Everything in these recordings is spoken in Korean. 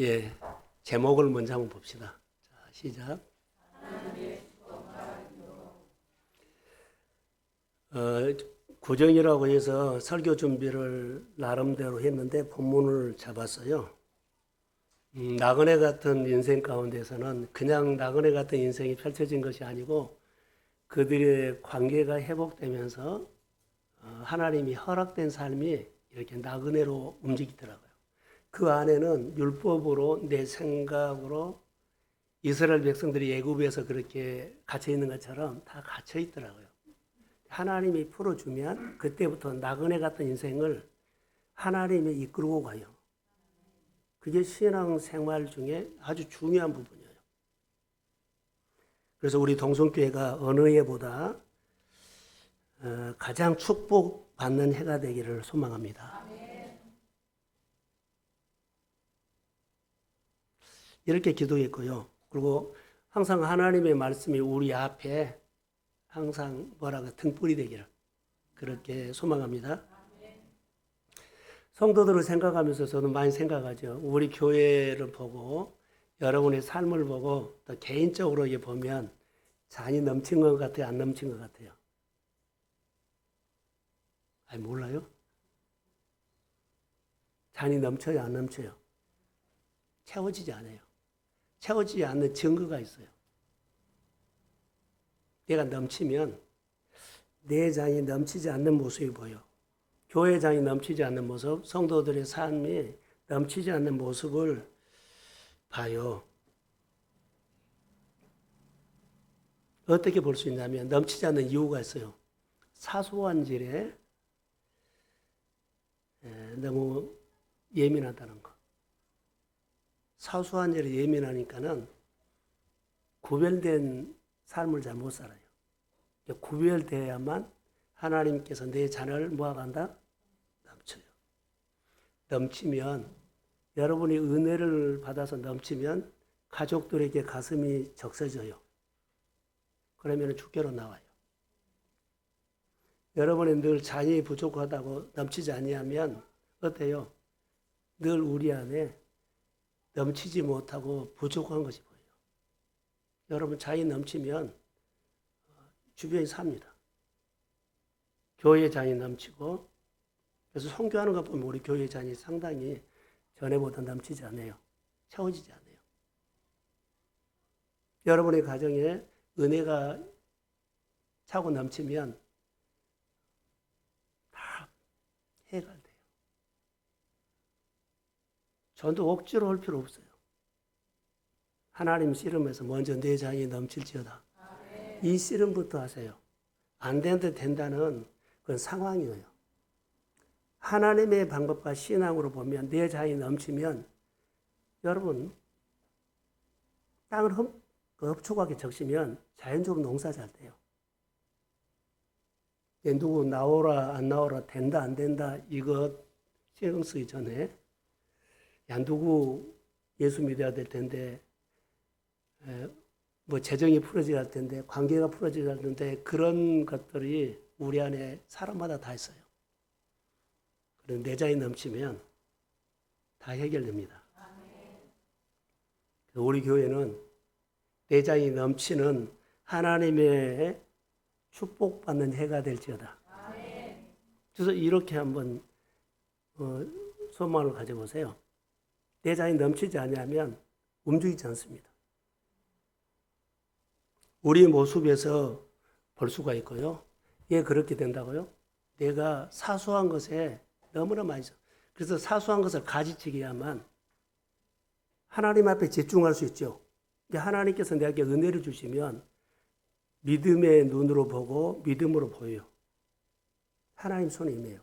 예, 제목을 먼저 한번 봅시다. 자, 시작. 어, 구정이라고 해서 설교 준비를 나름대로 했는데 본문을 잡았어요. 나그네 같은 인생 가운데서는 그냥 나그네 같은 인생이 펼쳐진 것이 아니고 그들의 관계가 회복되면서 하나님이 허락된 삶이 이렇게 나그네로 움직이더라고요. 그 안에는 율법으로 내 생각으로 이스라엘 백성들이 애굽에서 그렇게 갇혀 있는 것처럼 다 갇혀 있더라고요. 하나님이 풀어주면 그때부터 나그네 같은 인생을 하나님이 이끌고 가요. 그게 신앙 생활 중에 아주 중요한 부분이에요. 그래서 우리 동성교회가 어느 해보다 가장 축복받는 해가 되기를 소망합니다. 이렇게 기도했고요. 그리고 항상 하나님의 말씀이 우리 앞에 항상 등불이 되기를 그렇게 소망합니다. 성도들을 생각하면서 저는 많이 생각하죠. 우리 교회를 보고 여러분의 삶을 보고 또 개인적으로 보면 잔이 넘친 것 같아요? 안 넘친 것 같아요? 아니, 몰라요? 잔이 넘쳐요? 안 넘쳐요? 채워지지 않아요. 채워지지 않는 증거가 있어요. 내가 넘치면 내 잔이 넘치지 않는 모습이 보여. 교회 잔이 넘치지 않는 모습, 성도들의 삶이 넘치지 않는 모습을 봐요. 어떻게 볼 수 있냐면 넘치지 않는 이유가 있어요. 사소한 일에 너무 예민하다는 거. 사소한 일에 예민하니까는 구별된 삶을 잘 못 살아요. 구별돼야만 하나님께서 내 잔을 모아간다? 넘쳐요. 넘치면 여러분이 은혜를 받아서 넘치면 가족들에게 가슴이 적셔져요. 그러면 주께로 나와요. 여러분이 늘 잔이 부족하다고 넘치지 아니하면 어때요? 늘 우리 안에 넘치지 못하고 부족한 것이 보여요. 여러분 잔이 넘치면 주변이 삽니다. 교회 잔이 넘치고 그래서 선교하는 것 보면 우리 교회 잔이 상당히 전에보다 넘치지 않아요. 채워지지 않아요. 여러분의 가정에 은혜가 차고 넘치면 다 해결돼요. 전도 억지로 할 필요 없어요. 하나님 씨름에서 먼저 내 잔이 넘칠지어다. 이 씨름부터 하세요. 안 되는데 된다는 그건 상황이에요. 하나님의 방법과 신앙으로 보면 내 잔이 넘치면 여러분 땅을 흡족하게 적시면 자연적으로 농사 잘 돼요. 누구 나오라 안 나오라 된다 안 된다 이것 신경 쓰기 전에 누구 예수 믿어야 될 텐데 재정이 풀어져야 할 텐데 관계가 풀어져야 할 텐데 그런 것들이 우리 안에 사람마다 다 있어요. 그런 내 잔이 넘치면 다 해결됩니다. 우리 교회는 내 잔이 넘치는 하나님의 축복받는 해가 될지어다. 그래서 이렇게 한번 소망을 가져보세요. 내 잔이 넘치지 않으면 움직이지 않습니다. 우리 모습에서 볼 수가 있고요. 왜 그렇게 된다고요? 내가 사소한 것에 너무나 많이 써. 그래서 사소한 것을 가지치기야만 하나님 앞에 집중할 수 있죠. 하나님께서 내게 은혜를 주시면 믿음의 눈으로 보고 믿음으로 보여요. 하나님 손에 임해요.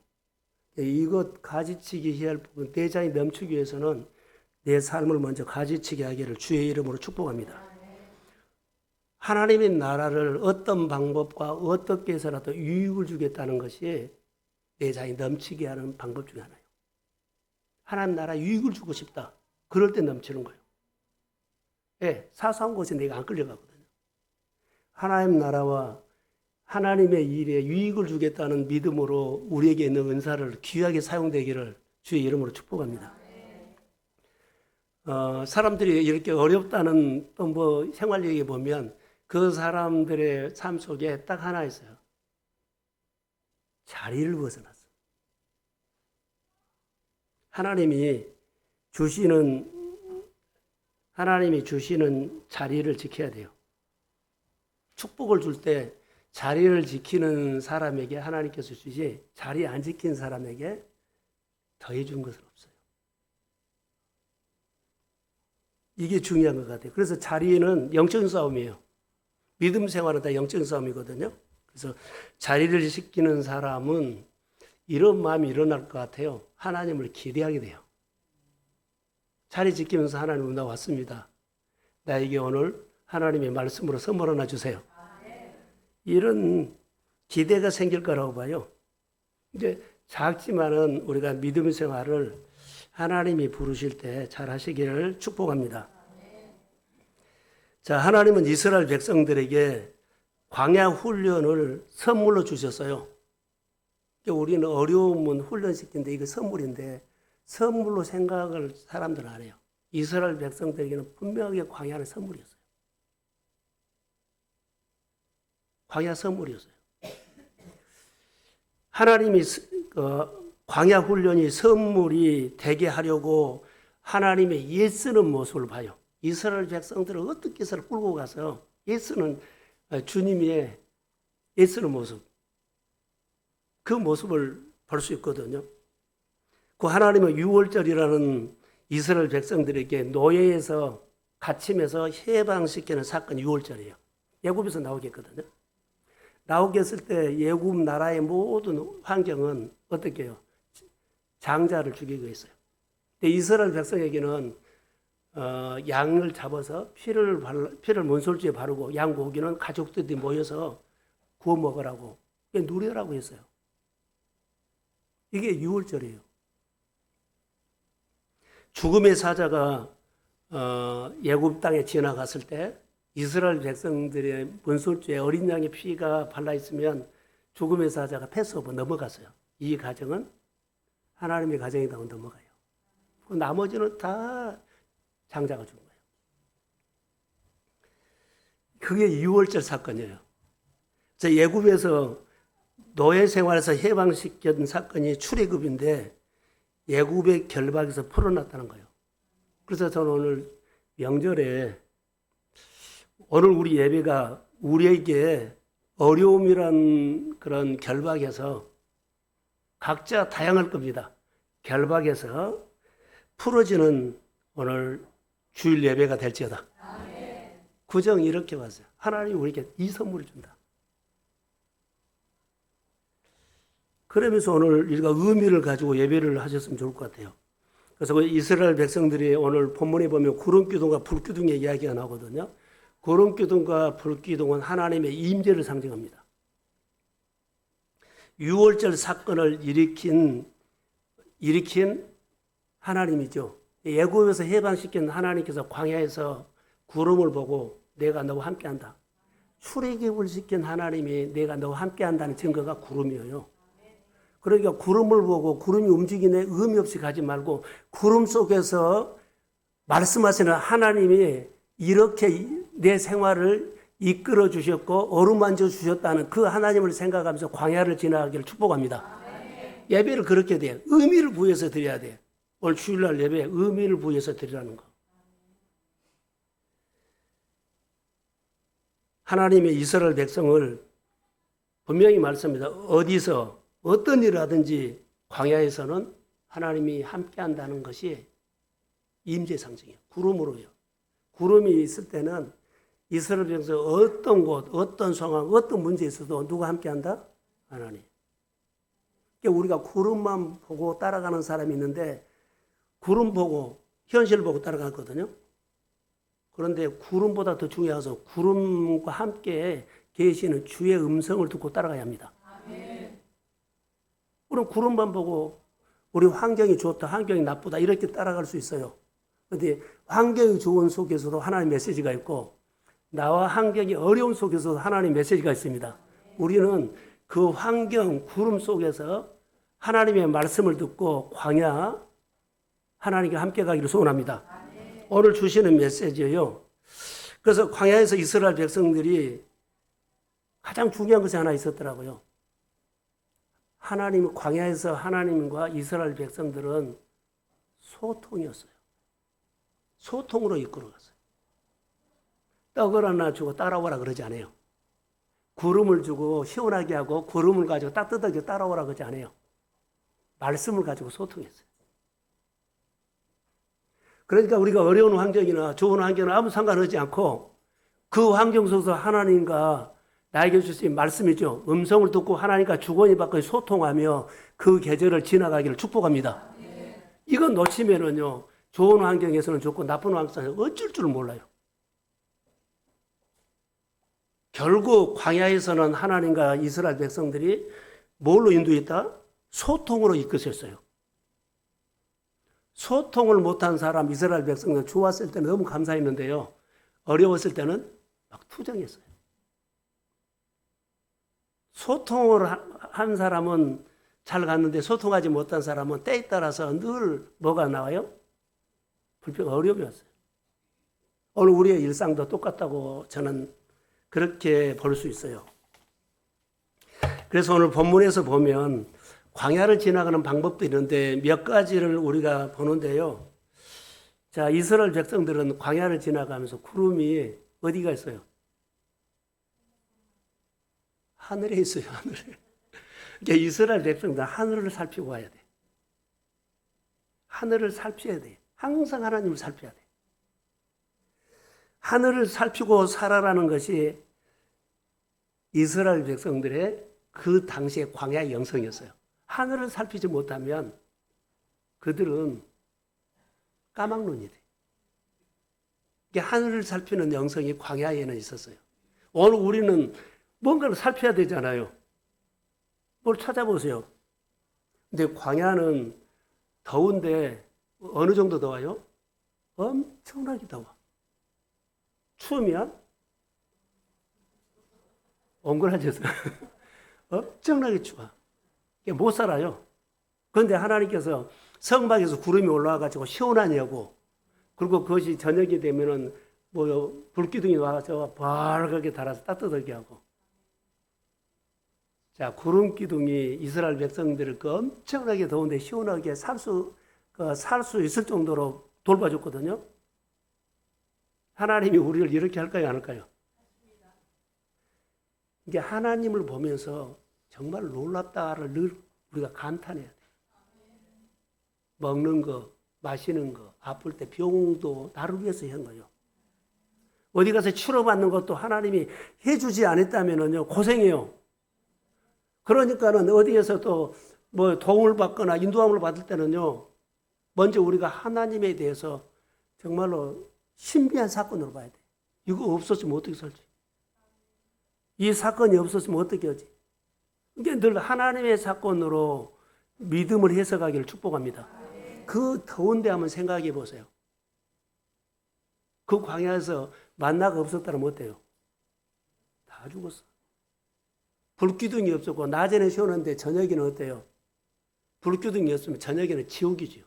이것 가지치기 해야 할 부분, 내 잔이 넘치기 위해서는 내 삶을 먼저 가지치게 하기를 주의 이름으로 축복합니다. 하나님의 나라를 어떤 방법과 어떻게 해서라도 유익을 주겠다는 것이 내 잔이 넘치게 하는 방법 중에 하나예요. 하나님 나라 유익을 주고 싶다. 그럴 때 넘치는 거예요. 예, 사소한 것에 내가 안 끌려가거든요. 하나님 나라와 하나님의 일에 유익을 주겠다는 믿음으로 우리에게 있는 은사를 귀하게 사용되기를 주의 이름으로 축복합니다. 사람들이 이렇게 어렵다는 또 뭐 생활 얘기 보면 그 사람들의 삶 속에 딱 하나 있어요. 자리를 벗어났어. 하나님이 주시는 자리를 지켜야 돼요. 축복을 줄 때 자리를 지키는 사람에게 하나님께서 주시, 자리 안 지킨 사람에게 더해 준 것은 없어요. 이게 중요한 것 같아요. 그래서 자리는 영적인 싸움이에요. 믿음 생활은 다 영적인 싸움이거든요. 그래서 자리를 지키는 사람은 이런 마음이 일어날 것 같아요. 하나님을 기대하게 돼요. 자리 지키면서 하나님 나 왔습니다. 나에게 오늘 하나님의 말씀으로 선물 하나 주세요. 이런 기대가 생길 거라고 봐요. 이제 작지만은 우리가 믿음 생활을 하나님이 부르실 때 잘 하시기를 축복합니다. 자, 하나님은 이스라엘 백성들에게 광야 훈련을 선물로 주셨어요. 우리는 어려움은 훈련시키는데 이거 선물인데 선물로 생각을 사람들은 안 해요. 이스라엘 백성들에게는 분명하게 광야는 선물이었어요. 광야 선물이었어요. 하나님이 광야 훈련이 선물이 되게 하려고 하나님의 예쓰는 모습을 봐요. 이스라엘 백성들은 어떻게 해서 끌고 가서 예쓰는 주님의 예쓰는 모습, 그 모습을 볼 수 있거든요. 그 하나님의 유월절이라는 이스라엘 백성들에게 노예에서 갇힘에서 해방시키는 사건이 유월절이에요. 애굽에서 나오게 했거든요. 나오게 했을 때 애굽 나라의 모든 환경은 어떻게 해요? 장자를 죽이고 있어요. 근데 이스라엘 백성에게는 양을 잡아서 피를 문설주에 바르고 양 고기는 가족들이 모여서 구워 먹으라고 누려라고 했어요. 이게 유월절이에요. 죽음의 사자가 애굽 땅에 지나갔을 때 이스라엘 백성들의 문설주에 어린 양의 피가 발라 있으면 죽음의 사자가 패스오버 넘어갔어요. 이 가정은 하나님의 가정이라고 넘어가요. 나머지는 다 장자가 죽은 거예요. 그게 6월절 사건이에요. 애굽에서 노예 생활에서 해방시킨 사건이 출애굽인데 애굽의 결박에서 풀어났다는 거예요. 그래서 저는 오늘 명절에 오늘 우리 예배가 우리에게 어려움이란 그런 결박에서 각자 다양할 겁니다. 결박에서 풀어지는 오늘 주일 예배가 될지어다. 구정 이렇게 왔어요. 하나님이 우리에게 이 선물을 준다. 그러면서 오늘 우리가 의미를 가지고 예배를 하셨으면 좋을 것 같아요. 그래서 그 이스라엘 백성들이 오늘 본문에 보면 구름기둥과 불기둥의 이야기가 나오거든요. 구름기둥과 불기둥은 하나님의 임재를 상징합니다. 6월절 사건을 일으킨 하나님이죠. 애굽에서 해방시킨 하나님께서 광야에서 구름을 보고 내가 너와 함께한다. 출애굽을 시킨 하나님이 내가 너와 함께한다는 증거가 구름이에요. 그러니까 구름을 보고 구름이 움직이네 의미 없이 가지 말고 구름 속에서 말씀하시는 하나님이 이렇게 내 생활을 이끌어 주셨고 어루만져 주셨다는 그 하나님을 생각하면서 광야를 지나가기를 축복합니다. 예배를 그렇게 돼요. 의미를 부여해서 드려야 돼요. 오늘 주일날 예배에 의미를 부여해서 드리라는 거. 하나님의 이스라엘 백성을 분명히 말씀합니다. 어디서 어떤 일을 하든지 광야에서는 하나님이 함께한다는 것이 임재 상징이에요. 구름으로요. 구름이 있을 때는 이스라엘 백성 어떤 곳, 어떤 상황, 어떤 문제에 있어도 누가 함께한다? 하나님. 그러니까 우리가 구름만 보고 따라가는 사람이 있는데 구름 보고 현실 보고 따라가거든요. 그런데 구름보다 더 중요해서 구름과 함께 계시는 주의 음성을 듣고 따라가야 합니다. 그럼 구름만 보고 우리 환경이 좋다, 환경이 나쁘다 이렇게 따라갈 수 있어요. 그런데 환경이 좋은 속에서도 하나님의 메시지가 있고 나와 환경이 어려운 속에서도 하나님의 메시지가 있습니다. 우리는 그 환경, 구름 속에서 하나님의 말씀을 듣고 광야, 하나님과 함께 가기를 소원합니다. 오늘 주시는 메시지예요. 그래서 광야에서 이스라엘 백성들이 가장 중요한 것이 하나 있었더라고요. 하나님, 광야에서 하나님과 이스라엘 백성들은 소통이었어요. 소통으로 이끌어갔어요. 떡을 하나 주고 따라오라 그러지 않아요. 구름을 주고 시원하게 하고 구름을 가지고 따뜻하게 따라오라 그러지 않아요. 말씀을 가지고 소통했어요. 그러니까 우리가 어려운 환경이나 좋은 환경이나 아무 상관하지 않고 그 환경 속에서 하나님과 나에게 주신 말씀이죠. 음성을 듣고 하나님과 주거니 받거니 소통하며 그 계절을 지나가기를 축복합니다. 이건 놓치면은요, 좋은 환경에서는 좋고 나쁜 환경에서는 어쩔 줄 몰라요. 결국 광야에서는 하나님과 이스라엘 백성들이 뭘로 인도했다? 소통으로 이끄셨어요. 소통을 못한 사람, 이스라엘 백성들 좋았을 때는 너무 감사했는데요. 어려웠을 때는 막 투정했어요. 소통을 한 사람은 잘 갔는데 소통하지 못한 사람은 때에 따라서 늘 뭐가 나와요? 불평, 어려움이 왔어요. 오늘 우리의 일상도 똑같다고 저는 그렇게 볼 수 있어요. 그래서 오늘 본문에서 보면 광야를 지나가는 방법도 있는데 몇 가지를 우리가 보는데요. 자, 이스라엘 백성들은 광야를 지나가면서 구름이 어디가 있어요? 하늘에 있어요, 하늘에. 그러니까 이스라엘 백성들은 하늘을 살피고 와야 돼. 하늘을 살펴야 돼. 항상 하나님을 살펴야 돼. 하늘을 살피고 살아라는 것이 이스라엘 백성들의 그 당시의 광야의 영성이었어요. 하늘을 살피지 못하면 그들은 까막눈이 돼. 하늘을 살피는 영성이 광야에는 있었어요. 오늘 우리는 뭔가를 살펴야 되잖아요. 뭘 찾아보세요. 근데 광야는 더운데 어느 정도 더워요? 엄청나게 더워. 추우면 옹골해져서 엄청나게 추워. 못 살아요. 그런데 하나님께서 성막에서 구름이 올라와가지고 시원하냐고, 그리고 그것이 저녁이 되면은 뭐 불기둥이 와서 밝게 달아서 따뜻하게 하고. 자, 구름 기둥이 이스라엘 백성들을 그 엄청나게 더운데 시원하게 살 수 있을 정도로 돌봐줬거든요. 하나님이 우리를 이렇게 할까요, 안 할까요? 이게 하나님을 보면서 정말 놀랍다를 늘 우리가 감탄해야 돼. 먹는 거, 마시는 거, 아플 때 병도 나를 위해서 한 거예요. 어디 가서 치료받는 것도 하나님이 해주지 않았다면요 고생해요. 그러니까는 어디에서 또 뭐 도움을 받거나 인도함을 받을 때는요, 먼저 우리가 하나님에 대해서 정말로 신비한 사건으로 봐야 돼. 이거 없었으면 어떻게 살지? 이 사건이 없었으면 어떻게 하지? 이게 늘 하나님의 사건으로 믿음을 해석하기를 축복합니다. 그 더운데 한번 생각해 보세요. 그 광야에서 만나가 없었다면 어때요? 다 죽었어. 불기둥이 없었고 낮에는 시원한데 저녁에는 어때요? 불기둥이 없으면 저녁에는 지옥이죠.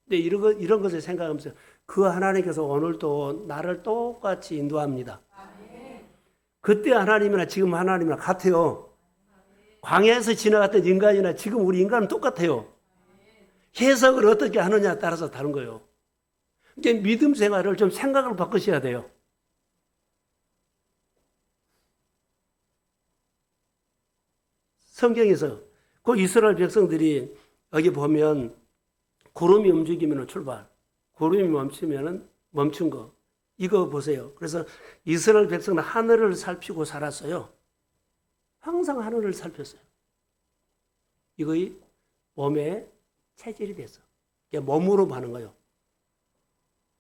근데 이런 것을 생각하면서 그 하나님께서 오늘도 나를 똑같이 인도합니다. 그때 하나님이나 지금 하나님이나 같아요. 광야에서 지나갔던 인간이나 지금 우리 인간은 똑같아요. 해석을 어떻게 하느냐에 따라서 다른 거예요. 이제 믿음 생활을 좀 생각을 바꾸셔야 돼요. 성경에서 그 이스라엘 백성들이 여기 보면 구름이 움직이면 출발, 구름이 멈추면 멈춘 거. 이거 보세요. 그래서 이스라엘 백성은 하늘을 살피고 살았어요. 항상 하늘을 살폈어요. 이거의 몸에 체질이 됐어. 몸으로 하는 거예요.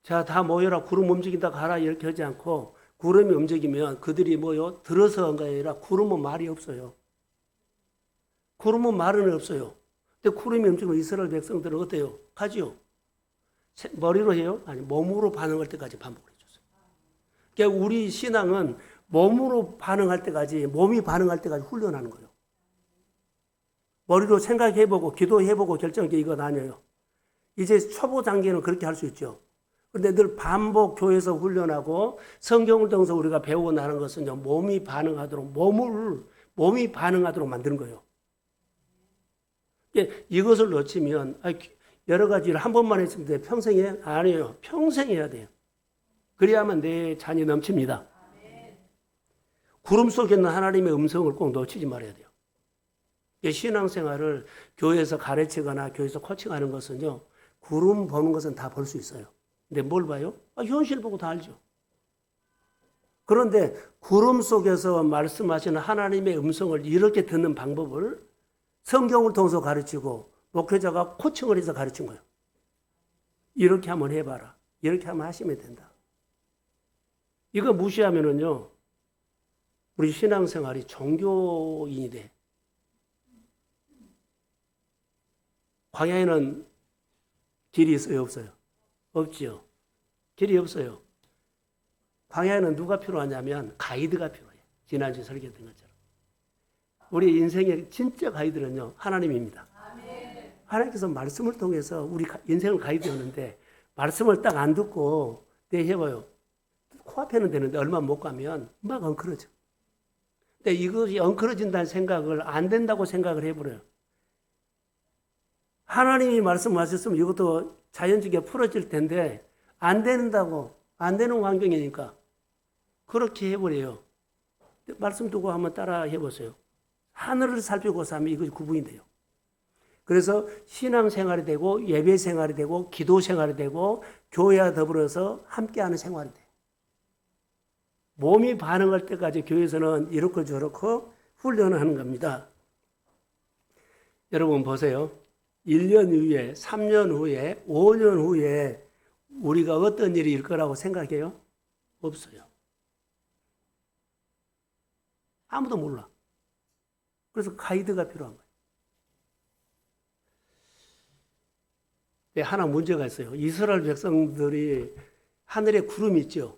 자, 다 모여라. 구름 움직인다 가라. 이렇게 하지 않고 구름이 움직이면 그들이 뭐요? 들어서 한 게 아니라 구름은 말이 없어요. 구름은 말은 없어요. 근데 구름이 움직이면 이스라엘 백성들은 어때요? 가지요. 머리로 해요? 아니, 몸으로 반응할 때까지 반복을 해줬어요. 그러니까 우리 신앙은 몸으로 반응할 때까지, 몸이 반응할 때까지 훈련하는 거예요. 머리로 생각해보고 기도해보고 결정한 게 이건 아니에요. 이제 초보 단계는 그렇게 할 수 있죠. 그런데 늘 반복 교회에서 훈련하고 성경을 통해서 우리가 배우고 나는 것은 몸이 반응하도록, 몸이 반응하도록 만드는 거예요. 이것을 놓치면 여러 가지를 한 번만 했으면 돼. 평생 해? 아니에요. 평생 해야 돼요. 그래야만 내 잔이 넘칩니다. 구름 속에 있는 하나님의 음성을 꼭 놓치지 말아야 돼요. 신앙생활을 교회에서 가르치거나 교회에서 코칭하는 것은요, 구름 보는 것은 다 볼 수 있어요. 근데 뭘 봐요? 현실 보고 다 알죠. 그런데 구름 속에서 말씀하시는 하나님의 음성을 이렇게 듣는 방법을 성경을 통해서 가르치고 목회자가 코칭을 해서 가르친 거예요. 이렇게 한번 해봐라. 이렇게 한번 하시면 된다. 이거 무시하면은요, 우리 신앙생활이 종교인이 돼. 광야에는 길이 있어요, 없어요? 없지요. 길이 없어요. 광야에는 누가 필요하냐면 가이드가 필요해요. 지난주에 설교했던 것처럼. 우리 인생의 진짜 가이드는요, 하나님입니다. 하나님께서 말씀을 통해서 우리 인생을 가이드하는데 말씀을 딱 안 듣고 해봐요. 코앞에는 되는데 얼마 못 가면 막 엉클어져. 근데 이것이 엉클어진다는 생각을 안 된다고 생각을 해버려요. 하나님이 말씀하셨으면 이것도 자연적으로 풀어질 텐데 안 된다고, 안 되는 환경이니까 그렇게 해버려요. 말씀 두고 한번 따라 해보세요. 하늘을 살피고 사면 이것이 구분이 돼요. 그래서 신앙생활이 되고 예배생활이 되고 기도생활이 되고 교회와 더불어서 함께하는 생활이 돼요. 몸이 반응할 때까지 교회에서는 이렇고 저렇고 훈련을 하는 겁니다. 여러분 보세요. 1년 후에, 3년 후에, 5년 후에 우리가 어떤 일이 일 거라고 생각해요? 없어요. 아무도 몰라. 그래서 가이드가 필요한 거예요. 하나 문제가 있어요. 이스라엘 백성들이 하늘에 구름이 있죠.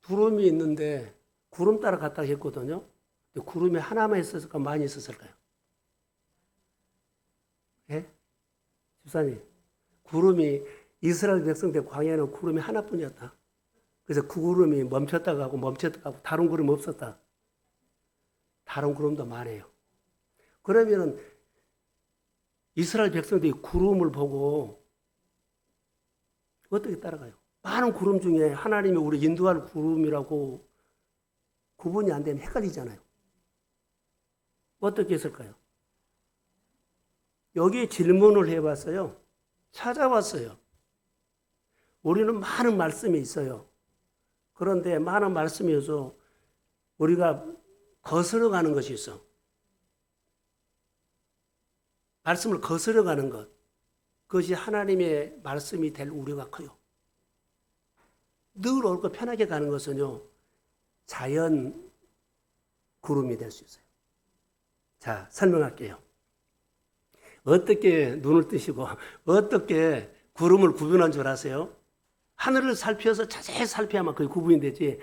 구름이 있는데 구름 따라 갔다 했거든요. 구름이 하나만 있었을까 많이 있었을까요? 예? 집사님, 구름이 이스라엘 백성들 광야에는 구름이 하나뿐이었다. 그래서 그 구름이 멈췄다 가고 멈췄다 가고 다른 구름 없었다. 다른 구름도 많아요. 그러면은 이스라엘 백성들이 구름을 보고 어떻게 따라가요? 많은 구름 중에 하나님이 우리 인도할 구름이라고 구분이 안 되면 헷갈리잖아요. 어떻게 했을까요? 여기에 질문을 해봤어요. 찾아봤어요. 우리는 많은 말씀이 있어요. 그런데 많은 말씀에서 우리가 거스러가는 것이 있어. 말씀을 거스러가는 것. 그것이 하나님의 말씀이 될 우려가 커요. 늘 옳고 편하게 가는 것은요, 자연 구름이 될 수 있어요. 자, 설명할게요. 어떻게 눈을 뜨시고 어떻게 구름을 구분한 줄 아세요? 하늘을 살펴서 자세히 살펴야만 그게 구분이 되지.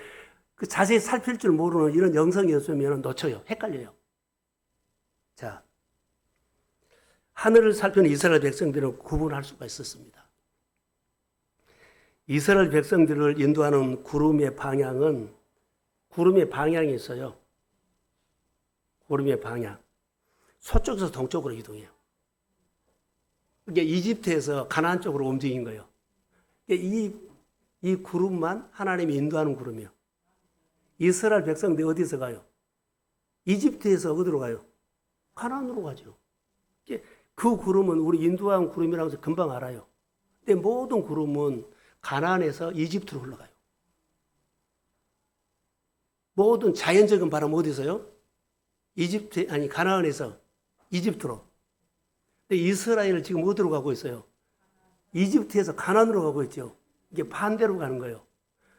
그 자세히 살필 줄 모르는 이런 영성이 없으면 놓쳐요. 헷갈려요. 자, 하늘을 살피는 이스라엘 백성들은 구분할 수가 있었습니다. 이스라엘 백성들을 인도하는 구름의 방향은 구름의 방향이 있어요. 구름의 방향. 서쪽에서 동쪽으로 이동해요. 그게 이집트에서 가나안 쪽으로 움직인 거예요. 이 구름만 하나님이 인도하는 구름이에요. 이스라엘 백성들이 어디서 가요? 이집트에서 어디로 가요? 가나안으로 가죠. 그 구름은 우리 인도한 구름이라고 해서 금방 알아요. 근데 모든 구름은 가나안에서 이집트로 흘러가요. 모든 자연적인 바람 어디서요? 가나안에서 이집트로. 근데 이스라엘을 지금 어디로 가고 있어요? 이집트에서 가나안으로 가고 있죠. 이게 반대로 가는 거예요.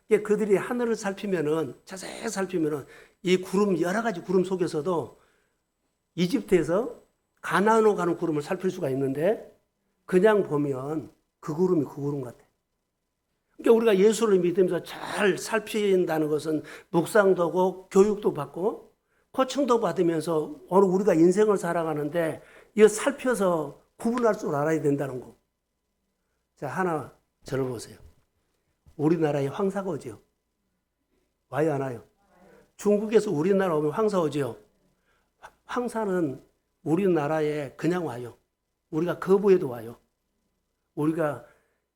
그들이 하늘을 살피면은, 자세히 살피면은, 이 구름, 여러 가지 구름 속에서도 이집트에서 가나안으로 가는 구름을 살필 수가 있는데, 그냥 보면 그 구름이 그 구름 같아. 그러니까 우리가 예수를 믿으면서 잘 살핀다는 것은 묵상도 하고, 교육도 받고, 코칭도 받으면서 오늘 우리가 인생을 살아가는데, 이거 살펴서 구분할 줄 알아야 된다는 거. 자, 하나 저를 보세요. 우리나라에 황사가 오죠. 와요, 안 와요? 중국에서 우리나라 오면 황사 오죠. 황사는 우리나라에 그냥 와요. 우리가 거부해도 와요. 우리가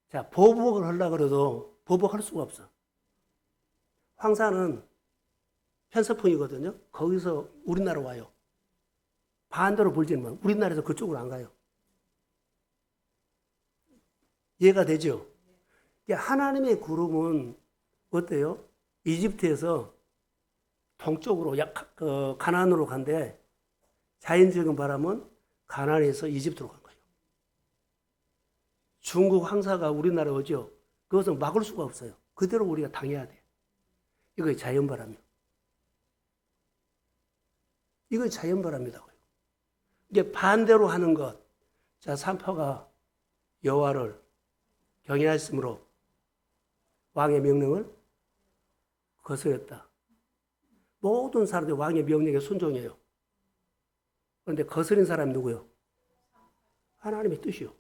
자 보복을 하려고 그래도 보복할 수가 없어. 황사는 편서풍이거든요. 거기서 우리나라 와요. 반대로 불지만 우리나라에서 그쪽으로 안 가요. 이해가 되죠? 하나님의 구름은 어때요? 이집트에서 동쪽으로 가나안으로 간대. 자연적인 바람은 가나안에서 이집트로 간 거예요. 중국 황사가 우리나라에 오죠. 그것은 막을 수가 없어요. 그대로 우리가 당해야 돼요. 이거 자연바람이요. 이거 자연바람이라고요. 이게 반대로 하는 것. 자, 산파가 여호와를 경외하였으므로 왕의 명령을 거스렸다. 모든 사람들이 왕의 명령에 순종해요. 그런데 거스린 사람이 누구요? 하나님의 뜻이요.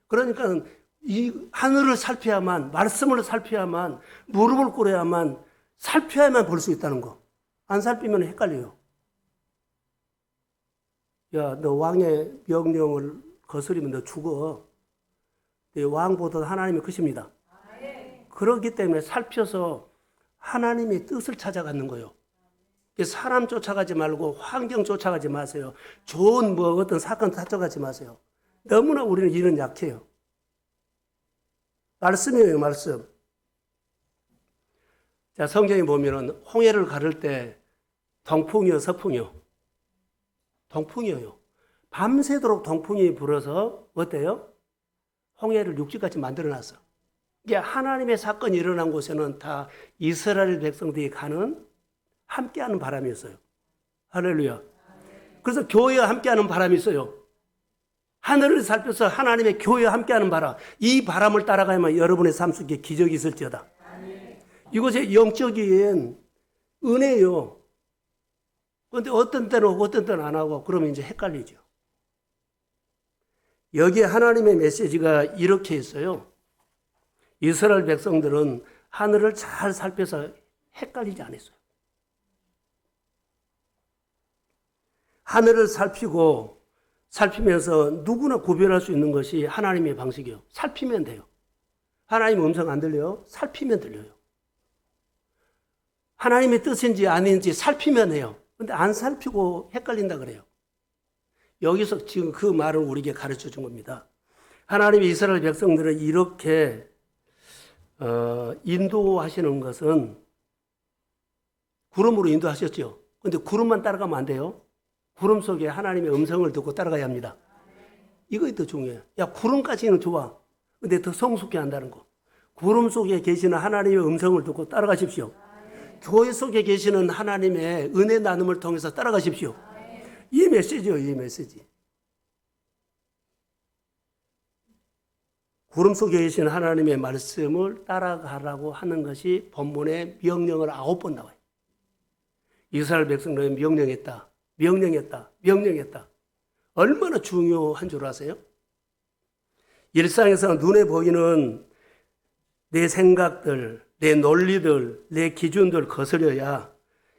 그러니까 이 하늘을 살펴야만, 말씀을 살펴야만, 무릎을 꿇어야만, 살펴야만 볼 수 있다는 거. 안 살피면 헷갈려요. 야, 너 왕의 명령을 거스리면 너 죽어. 왕보다 하나님이 크십니다. 그렇기 때문에 살펴서 하나님의 뜻을 찾아가는 거예요. 사람 쫓아가지 말고 환경 쫓아가지 마세요. 좋은 어떤 사건 찾아가지 마세요. 너무나 우리는 일은 약해요. 말씀이에요, 말씀. 자, 성경에 보면은 홍해를 가를 때 동풍이요, 서풍이요? 동풍이요. 밤새도록 동풍이 불어서 어때요? 홍해를 육지같이 만들어놨어. 이게 하나님의 사건이 일어난 곳에는 다 이스라엘 백성들이 가는 함께하는 바람이었어요. 할렐루야. 그래서 교회와 함께하는 바람이 있어요. 하늘을 살펴서 하나님의 교회와 함께하는 바람. 이 바람을 따라가야만 여러분의 삶 속에 기적이 있을지어다. 이것의 영적인 은혜요. 그런데 어떤 때는 안 하고 그러면 이제 헷갈리죠. 여기에 하나님의 메시지가 이렇게 있어요. 이스라엘 백성들은 하늘을 잘 살펴서 헷갈리지 않았어요. 하늘을 살피면서 누구나 구별할 수 있는 것이 하나님의 방식이에요. 살피면 돼요. 하나님 음성 안 들려요? 살피면 들려요. 하나님의 뜻인지 아닌지 살피면 해요. 근데 안 살피고 헷갈린다 그래요. 여기서 지금 그 말을 우리에게 가르쳐 준 겁니다. 하나님의 이스라엘 백성들을 이렇게 인도하시는 것은 구름으로 인도하셨죠. 근데 구름만 따라가면 안 돼요. 구름 속에 하나님의 음성을 듣고 따라가야 합니다. 이것이 더 중요해요. 야, 구름까지는 좋아. 근데 더 성숙해 한다는 거. 구름 속에 계시는 하나님의 음성을 듣고 따라가십시오. 교회 속에 계시는 하나님의 은혜 나눔을 통해서 따라가십시오. 이 메시지요, 이 메시지. 구름 속에 계신 하나님의 말씀을 따라가라고 하는 것이 본문의 명령을 9번 나와요. 이스라엘 백성들은 명령했다. 얼마나 중요한 줄 아세요? 일상에서 눈에 보이는 내 생각들, 내 논리들, 내 기준들 거스려야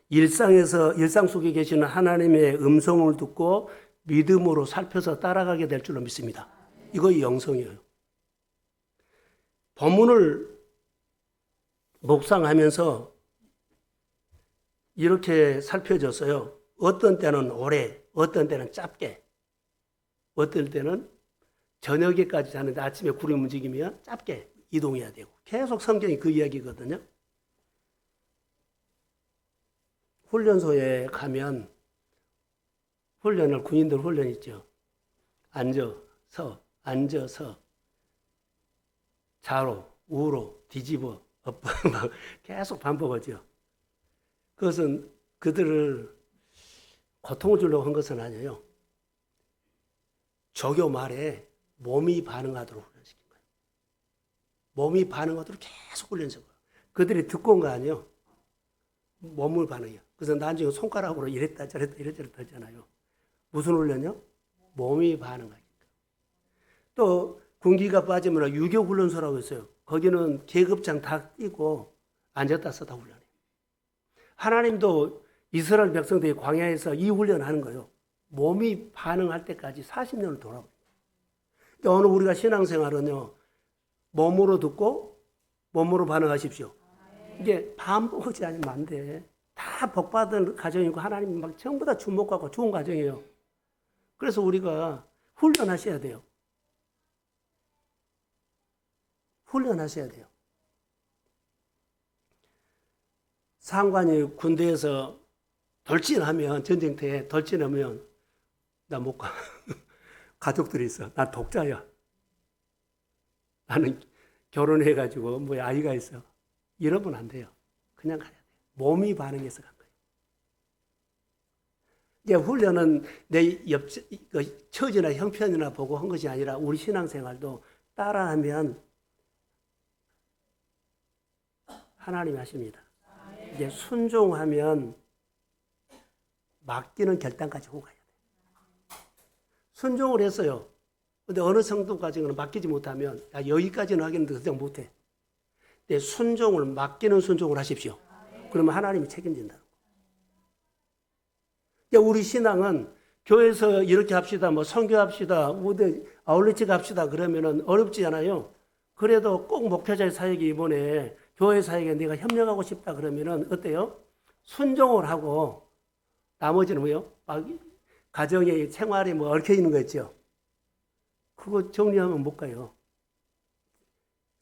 일상 속에 계시는 하나님의 음성을 듣고 믿음으로 살펴서 따라가게 될 줄로 믿습니다. 이거 영성이에요. 본문을 묵상하면서 이렇게 살펴졌어요. 어떤 때는 오래, 어떤 때는 짧게, 어떤 때는 저녁에까지 자는데 아침에 구름 움직이면 짧게 이동해야 되고 계속 성경이 그 이야기거든요. 훈련소에 가면 군인들 훈련 있죠. 앉아서 좌로, 우로, 뒤집어, 엎어 계속 반복하죠. 그것은 그들을 고통을 주려고 한 것은 아니에요. 조교 말에 몸이 반응하도록 훈련시킨 거예요. 몸이 반응하도록 계속 훈련시킨 거예요. 그들이 듣고 온 거 아니에요. 몸을 반응해요. 그래서 나중에 손가락으로 이랬다 저랬다 하잖아요. 무슨 훈련이요? 몸이 반응하니까. 또 군기가 빠지면 유교훈련소라고 있어요. 거기는 계급장 다 띄고 앉았다 서다 훈련해요. 하나님도 이스라엘 백성들이 광야에서 이 훈련하는 거예요. 몸이 반응할 때까지 40년을 돌아버려요. 오늘 우리가 신앙생활은요, 몸으로 듣고 몸으로 반응하십시오. 이게 반복하지 않으면 안 돼. 다 복받은 가정이고 하나님 막 전부 다 주목하고 좋은 가정이에요. 그래서 우리가 훈련하셔야 돼요. 훈련하셔야 돼요. 상관이 군대에서 돌진하면, 전쟁터에 돌진하면 나 못 가. 가족들이 있어. 나 독자야. 나는 결혼해가지고 뭐 아이가 있어. 이러면 안 돼요. 그냥 가야 돼요. 몸이 반응해서 간 거예요. 이제 훈련은 내 처지나 형편이나 보고 한 것이 아니라 우리 신앙생활도 따라하면 하나님이 하십니다. 이제 순종하면 맡기는 결단까지 오고 가야 돼요. 순종을 했어요. 근데 어느 정도까지는 맡기지 못하면 여기까지는 하겠는데 그냥 못해. 근데 순종을 맡기는 순종을 하십시오. 그러면 하나님이 책임진다는 거예요. 우리 신앙은 교회에서 이렇게 합시다, 뭐 선교합시다, 무대 아울렛 합시다 그러면은 어렵지 않아요. 그래도 꼭 목회자의 사역이 이번에 교회 사역에 내가 협력하고 싶다 그러면은 어때요? 순종을 하고 나머지는 뭐요? 막 가정의 생활이 뭐 얽혀 있는 거 있죠. 그거 정리하면 못 가요.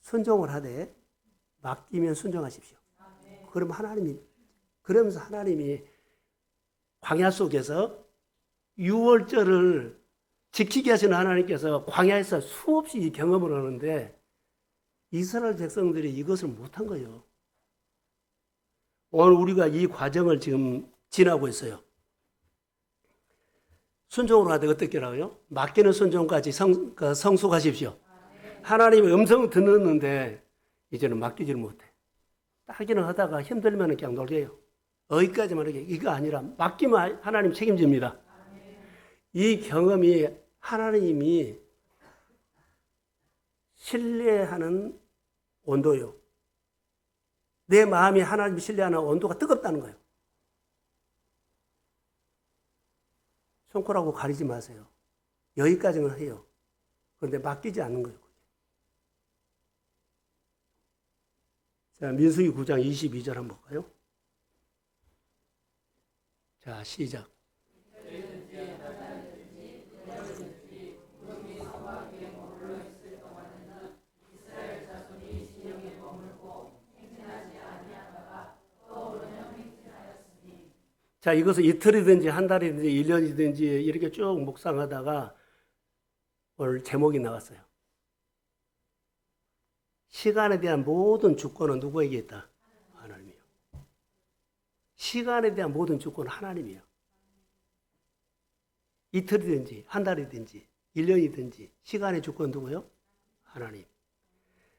순종을 하되 맡기면 순종하십시오. 그러면서 하나님이 광야 속에서 유월절을 지키게 하시는 하나님께서 광야에서 수없이 경험을 하는데 이스라엘 백성들이 이것을 못한 거예요. 오늘 우리가 이 과정을 지금 지나고 있어요. 순종으로 하되 어떻게 하고요? 맡기는 순종까지 성숙하십시오. 하나님의 음성을 듣는데 이제는 맡기지를 못해. 따기는 하다가 힘들면 그냥 놀게요. 어디까지만 하게. 이거 아니라 맡기면 하나님 책임집니다. 이 경험이 하나님이 신뢰하는 온도요. 내 마음이 하나님을 신뢰하는 온도가 뜨겁다는 거예요. 손가락으로 가리지 마세요. 여기까지는 해요. 그런데 맡기지 않는 거예요. 자, 민수기 9장 22절 한번 볼까요? 자, 시작. 자, 이것을 이틀이든지 한 달이든지 1년이든지 이렇게 쭉 묵상하다가 오늘 제목이 나왔어요. 시간에 대한 모든 주권은 누구에게 있다? 하나님이요. 시간에 대한 모든 주권은 하나님이요. 이틀이든지 한 달이든지 1년이든지 시간의 주권은 누구요? 하나님.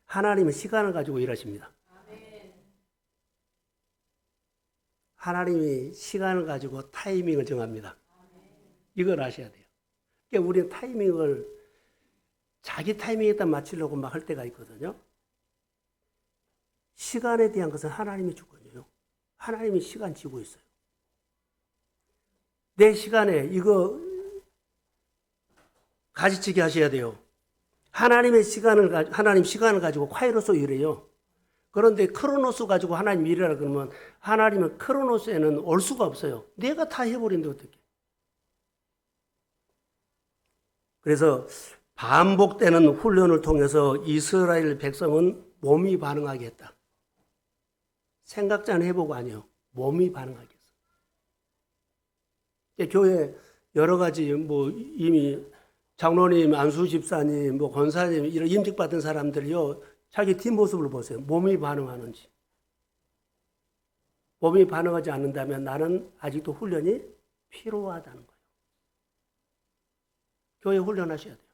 하나님은 시간을 가지고 일하십니다. 하나님이 시간을 가지고 타이밍을 정합니다. 이걸 아셔야 돼요. 그러니까 우리는 타이밍을 자기 타이밍에 딱 맞추려고 막 할 때가 있거든요. 시간에 대한 것은 하나님의 주권이에요. 하나님이 시간 지고 있어요. 내 시간에 이거 가지치기 하셔야 돼요. 하나님 시간을 가지고 카이로스 일해요. 그런데 크로노스 가지고 하나님 일하라 그러면 하나님은 크로노스에는 올 수가 없어요. 내가 다 해버린데 어떻게. 그래서 반복되는 훈련을 통해서 이스라엘 백성은 몸이 반응하게 했다. 생각자는 해보고 아니요. 몸이 반응하게 했어. 교회 여러 가지 뭐 이미 장로님, 안수 집사님, 뭐 권사님 이런 임직 받은 사람들이요. 자기 뒷모습을 보세요. 몸이 반응하는지. 몸이 반응하지 않는다면 나는 아직도 훈련이 필요하다는 거예요. 교회 훈련하셔야 돼요.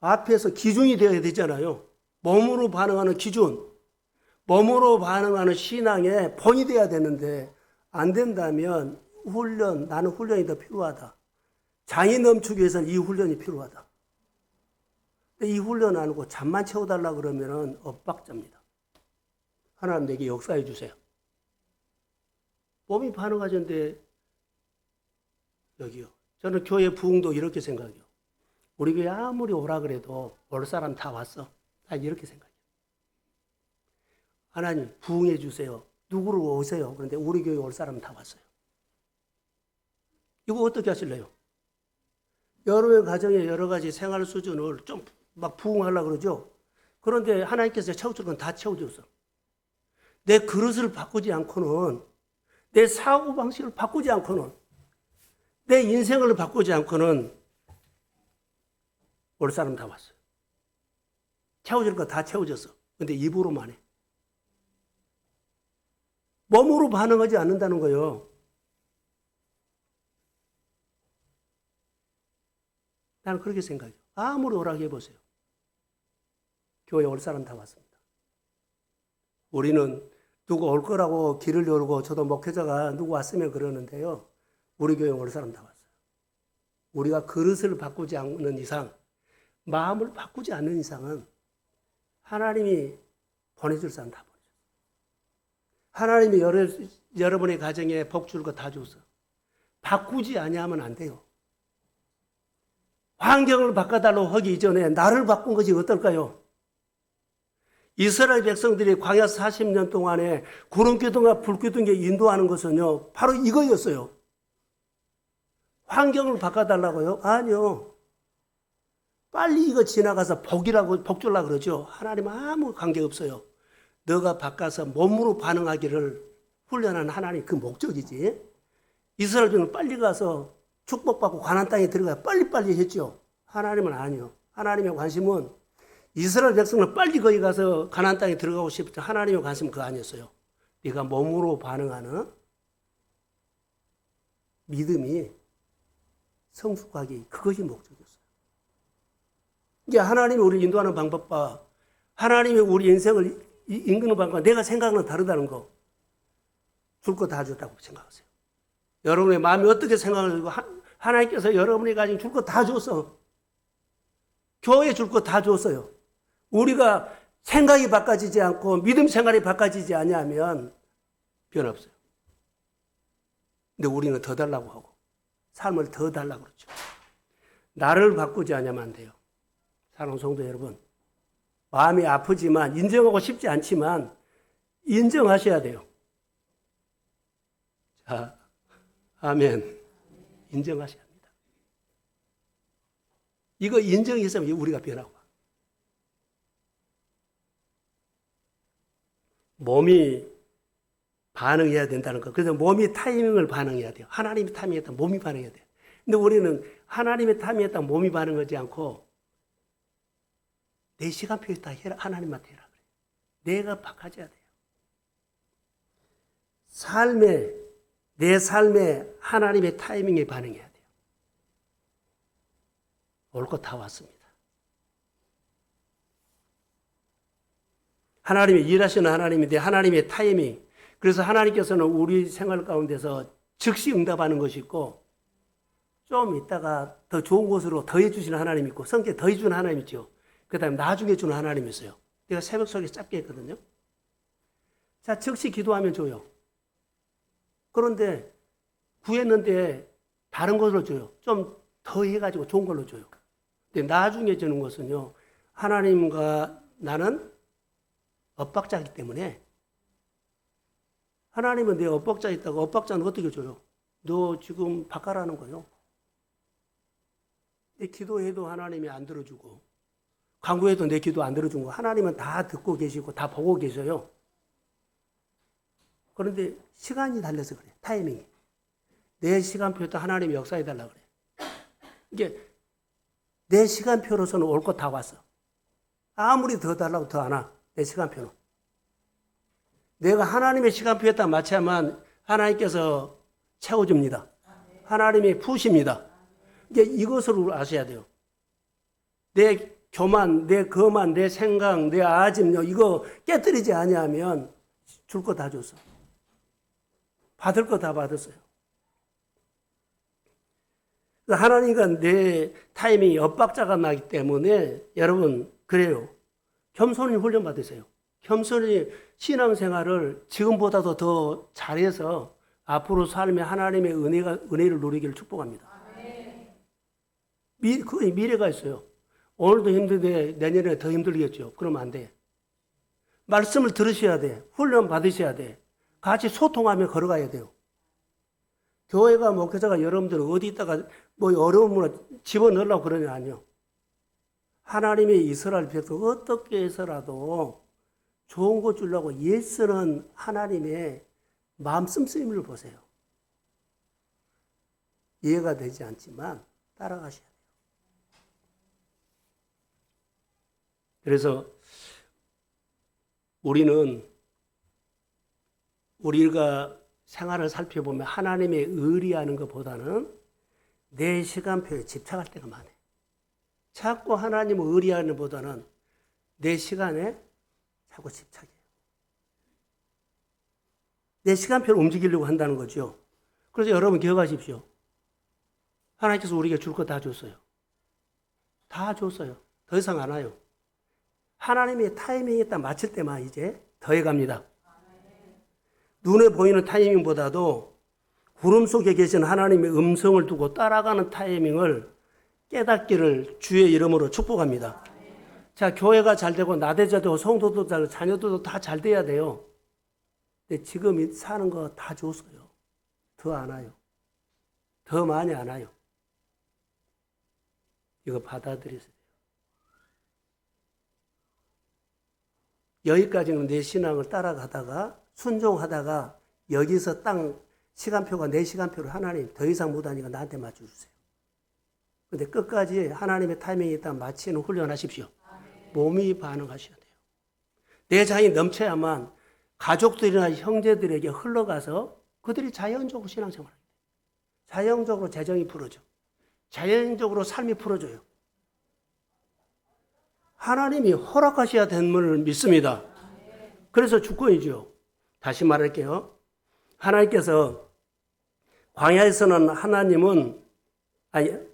앞에서 기준이 되어야 되잖아요. 몸으로 반응하는 기준. 몸으로 반응하는 신앙의 본이 되어야 되는데 안 된다면 나는 훈련이 더 필요하다. 장이 넘치기 위해서는 이 훈련이 필요하다. 근데 이 훈련 안 하고 잠만 채워달라 그러면은 엇박자입니다. 하나님 내게 역사해 주세요. 몸이 반응하는데 여기요. 저는 교회 부흥도 이렇게 생각해요. 우리 교회 아무리 오라 그래도 올 사람 다 왔어. 다 이렇게 생각해요. 하나님 부흥해 주세요. 누구를 오세요. 그런데 우리 교회 올 사람 다 왔어요. 이거 어떻게 하실래요? 여러분의 가정의 여러 가지 생활 수준을 좀 막 부흥하려고 그러죠. 그런데 하나님께서 채워줄 건 다 채워줬어. 내 그릇을 바꾸지 않고는, 내 사고방식을 바꾸지 않고는, 내 인생을 바꾸지 않고는 올 사람 다 왔어요. 채워줄 거 다 채워졌어. 근데 입으로만 해. 몸으로 반응하지 않는다는 거예요. 나는 그렇게 생각해요. 아무리 오라고 해보세요. 교회 올 사람 다 왔습니다. 우리는 누구 올 거라고 길을 열고 저도 목회자가 누구 왔으면 그러는데요. 우리 교회 올 사람 다 왔어요. 우리가 그릇을 바꾸지 않는 이상, 마음을 바꾸지 않는 이상은 하나님이 보내줄 사람 다 보내줘요. 하나님이 여러분의 가정에 복 줄 거 다 줬어. 바꾸지 아니하면 안 돼요. 환경을 바꿔달라고 하기 이전에 나를 바꾼 것이 어떨까요? 이스라엘 백성들이 광야 40년 동안에 구름기둥과 불기둥에 인도하는 것은요, 바로 이거였어요. 환경을 바꿔달라고요? 아니요. 빨리 이거 지나가서 복 주려고 그러죠. 하나님 아무 관계없어요. 너가 바꿔서 몸으로 반응하기를 훈련하는 하나님 그 목적이지. 이스라엘은 빨리 가서 축복받고 가나안 땅에 들어가 빨리빨리 했죠. 하나님은 아니요. 하나님의 관심은 이스라엘 백성은 빨리 거기 가서 가나안 땅에 들어가고 싶었죠. 하나님의 관심은 그거 아니었어요. 네가 몸으로 반응하는 믿음이 성숙하기, 그것이 목적이었어요. 이게 하나님이 우리를 인도하는 방법과 하나님이 우리 인생을 이끄는 방법과 내가 생각은 다르다는 거. 줄 거 다 줬다고 생각하세요. 여러분의 마음이 어떻게 생각을 하고 하나님께서 여러분이 가진 줄 거 다 줬어. 교회에 줄 거 다 줬어요. 우리가 생각이 바꿔지지 않고 믿음 생활이 바꿔지지 않으면 변화 없어요. 근데 우리는 더 달라고 하고 삶을 더 달라고 그러죠. 나를 바꾸지 않으면 안 돼요. 사랑하는 성도 여러분, 마음이 아프지만 인정하고 싶지 않지만 인정하셔야 돼요. 자, 아멘. 인정하셔야 합니다. 이거 인정했으면 우리가 변하고. 몸이 반응해야 된다는 거. 그래서 몸이 타이밍을 반응해야 돼요. 하나님이 타이밍했다 몸이 반응해야 돼요. 근데 우리는 하나님의 타이밍했다 몸이 반응하지 않고 내 시간표에 다 해라. 하나님한테 해라. 내가 바꿔줘야 돼요. 내 삶에 하나님의 타이밍에 반응해야 돼요. 올 것 다 왔습니다. 하나님이 일하시는 하나님인데 하나님의 타이밍. 그래서 하나님께서는 우리 생활 가운데서 즉시 응답하는 것이 있고 좀 있다가 더 좋은 곳으로 더해 주시는 하나님이 있고 성격에 더해 주는 하나님이 있죠. 그 다음에 나중에 주는 하나님이 있어요. 내가 새벽 속에 짧게 했거든요. 자, 즉시 기도하면 줘요. 그런데 구했는데 다른 것을 줘요. 좀 더 해가지고 좋은 걸로 줘요. 근데 나중에 주는 것은요, 하나님과 나는 엇박자이기 때문에 하나님은 내 엇박자 있다고 엇박자는 어떻게 줘요? 너 지금 바꿔라는 거예요. 내 기도해도 하나님이 안 들어주고 간구해도 내 기도 안 들어준 거 하나님은 다 듣고 계시고 다 보고 계셔요. 그런데 시간이 달려서 그래. 타이밍이. 내 시간표도 하나님이 역사해달라고 그래. 이게 내 시간표로서는 올 것 다 왔어. 아무리 더 달라고 더 안 와. 내 시간표는. 내가 하나님의 시간표에 딱 맞춰야만 하나님께서 채워줍니다. 하나님이 푸십니다. 이제 이것을 아셔야 돼요. 내 교만, 내 거만, 내 생각, 내 아짐, 이거 깨뜨리지 아니하면 줄 거 다 줬어. 받을 거 다 받았어요. 하나님과 내 타이밍이 엇박자가 나기 때문에 여러분 그래요. 겸손히 훈련 받으세요. 겸손히 신앙생활을 지금보다도 더 잘해서 앞으로 삶에 하나님의 은혜를 누리기를 축복합니다. 그 미래가 있어요. 오늘도 힘든데 내년에 더 힘들겠죠. 그러면 안 돼. 말씀을 들으셔야 돼. 훈련 받으셔야 돼. 같이 소통하며 걸어가야 돼요. 교회가 목회자가 여러분들 어디 있다가 뭐 어려움을 집어넣으려고 그러는 게 아니요. 하나님의 이스라엘 백성 어떻게 해서라도 좋은 거 주려고 애쓰는 하나님의 마음 씀씀이를 보세요. 이해가 되지 않지만 따라가셔야 돼요. 그래서 우리가 생활을 살펴보면 하나님의 의리하는 것보다는 내 시간표에 집착할 때가 많아요. 자꾸 하나님을 의리하는 것보다는 내 시간에 자꾸 집착해요. 내 시간표를 움직이려고 한다는 거죠. 그래서 여러분 기억하십시오. 하나님께서 우리에게 줄 거 다 줬어요. 다 줬어요. 더 이상 안 와요. 하나님의 타이밍에 딱 맞출 때만 이제 더해갑니다. 눈에 보이는 타이밍보다도 구름 속에 계신 하나님의 음성을 두고 따라가는 타이밍을 깨닫기를 주의 이름으로 축복합니다. 자, 교회가 잘 되고 나대자되고 성도도 잘 되고 자녀들도 다 잘 돼야 돼요. 근데 지금 사는 거 다 줬어요. 더 안 와요. 더 많이 안 와요. 이거 받아들이세요. 여기까지는 내 신앙을 따라가다가 순종하다가 여기서 시간표가 내 시간표를 하나님 더 이상 못하니까 나한테 맞춰주세요. 근데 끝까지 하나님의 타이밍이 있다면 마치는 훈련하십시오. 몸이 반응하셔야 돼요. 내 자신이 넘쳐야만 가족들이나 형제들에게 흘러가서 그들이 자연적으로 신앙생활을 해요. 자연적으로 재정이 풀어져. 자연적으로 삶이 풀어져요. 하나님이 허락하셔야 됨을 믿습니다. 그래서 주권이죠. 다시 말할게요. 하나님께서 광야에서는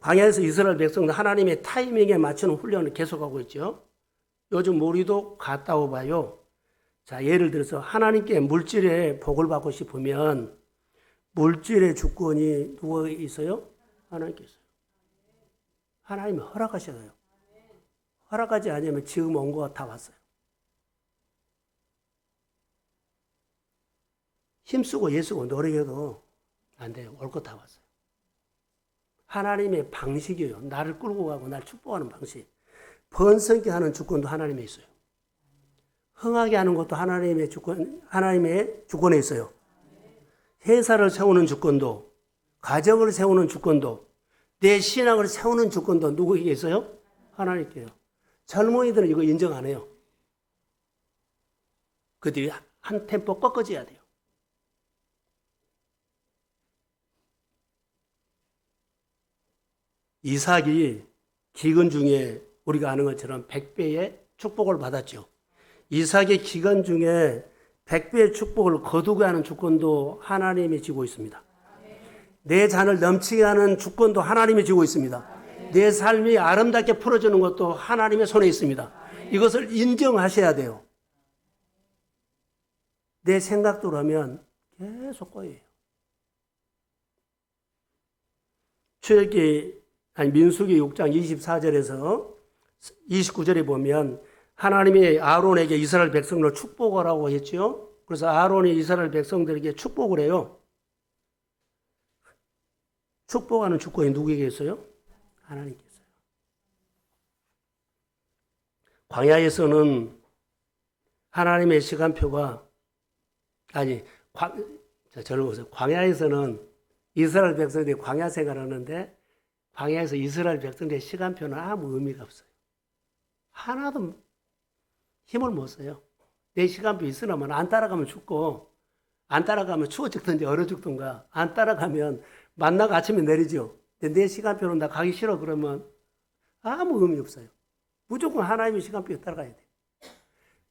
광야에서 이스라엘 백성들 하나님의 타이밍에 맞추는 훈련을 계속하고 있죠. 요즘 우리도 갔다 오봐요. 자, 예를 들어서 하나님께 물질의 복을 받고 싶으면 물질의 주권이 누가 있어요? 하나님께 있어요. 하나님이 허락하셔야 돼요. 허락하지 않으면 지금 온 거 다 왔어요. 힘쓰고 예쓰고 노력해도 안 돼요. 올 거 다 왔어요. 하나님의 방식이에요. 나를 끌고 가고 나를 축복하는 방식. 번성케 하는 주권도 하나님에 있어요. 흥하게 하는 것도 하나님의 주권에 있어요. 회사를 세우는 주권도, 가정을 세우는 주권도, 내 신앙을 세우는 주권도 누구에게 있어요? 하나님께요. 젊은이들은 이거 인정 안 해요. 그들이 한 템포 꺾어져야 돼요. 이삭이 기근 중에 우리가 아는 것처럼 100배의 축복을 받았죠. 이삭의 기근 중에 100배의 축복을 거두게 하는 주권도 하나님이 쥐고 있습니다. 내 잔을 넘치게 하는 주권도 하나님이 쥐고 있습니다. 내 삶이 아름답게 풀어주는 것도 하나님의 손에 있습니다. 이것을 인정하셔야 돼요. 내 생각대로 계속 꼬여요. 민수기 6장 24절에서 29절에 보면 하나님이 아론에게 이스라엘 백성을 축복하라고 했죠. 그래서 아론이 이스라엘 백성들에게 축복을 해요. 축복하는 주권이 누구에게 있어요? 하나님께 있어요. 광야에서는 하나님의 시간표가 저를 보세요. 광야에서는 이스라엘 백성들이 광야 생활하는데 광야에서 이스라엘 백성들의 시간표는 아무 의미가 없어요. 하나도 힘을 못 써요. 내 시간표 있으려면 안 따라가면 죽고, 안 따라가면 추워 죽든지 얼어 죽든가, 안 따라가면 만나가 아침에 내리죠. 근데 내 시간표는 나 가기 싫어 그러면 아무 의미 없어요. 무조건 하나님의 시간표에 따라가야 돼요.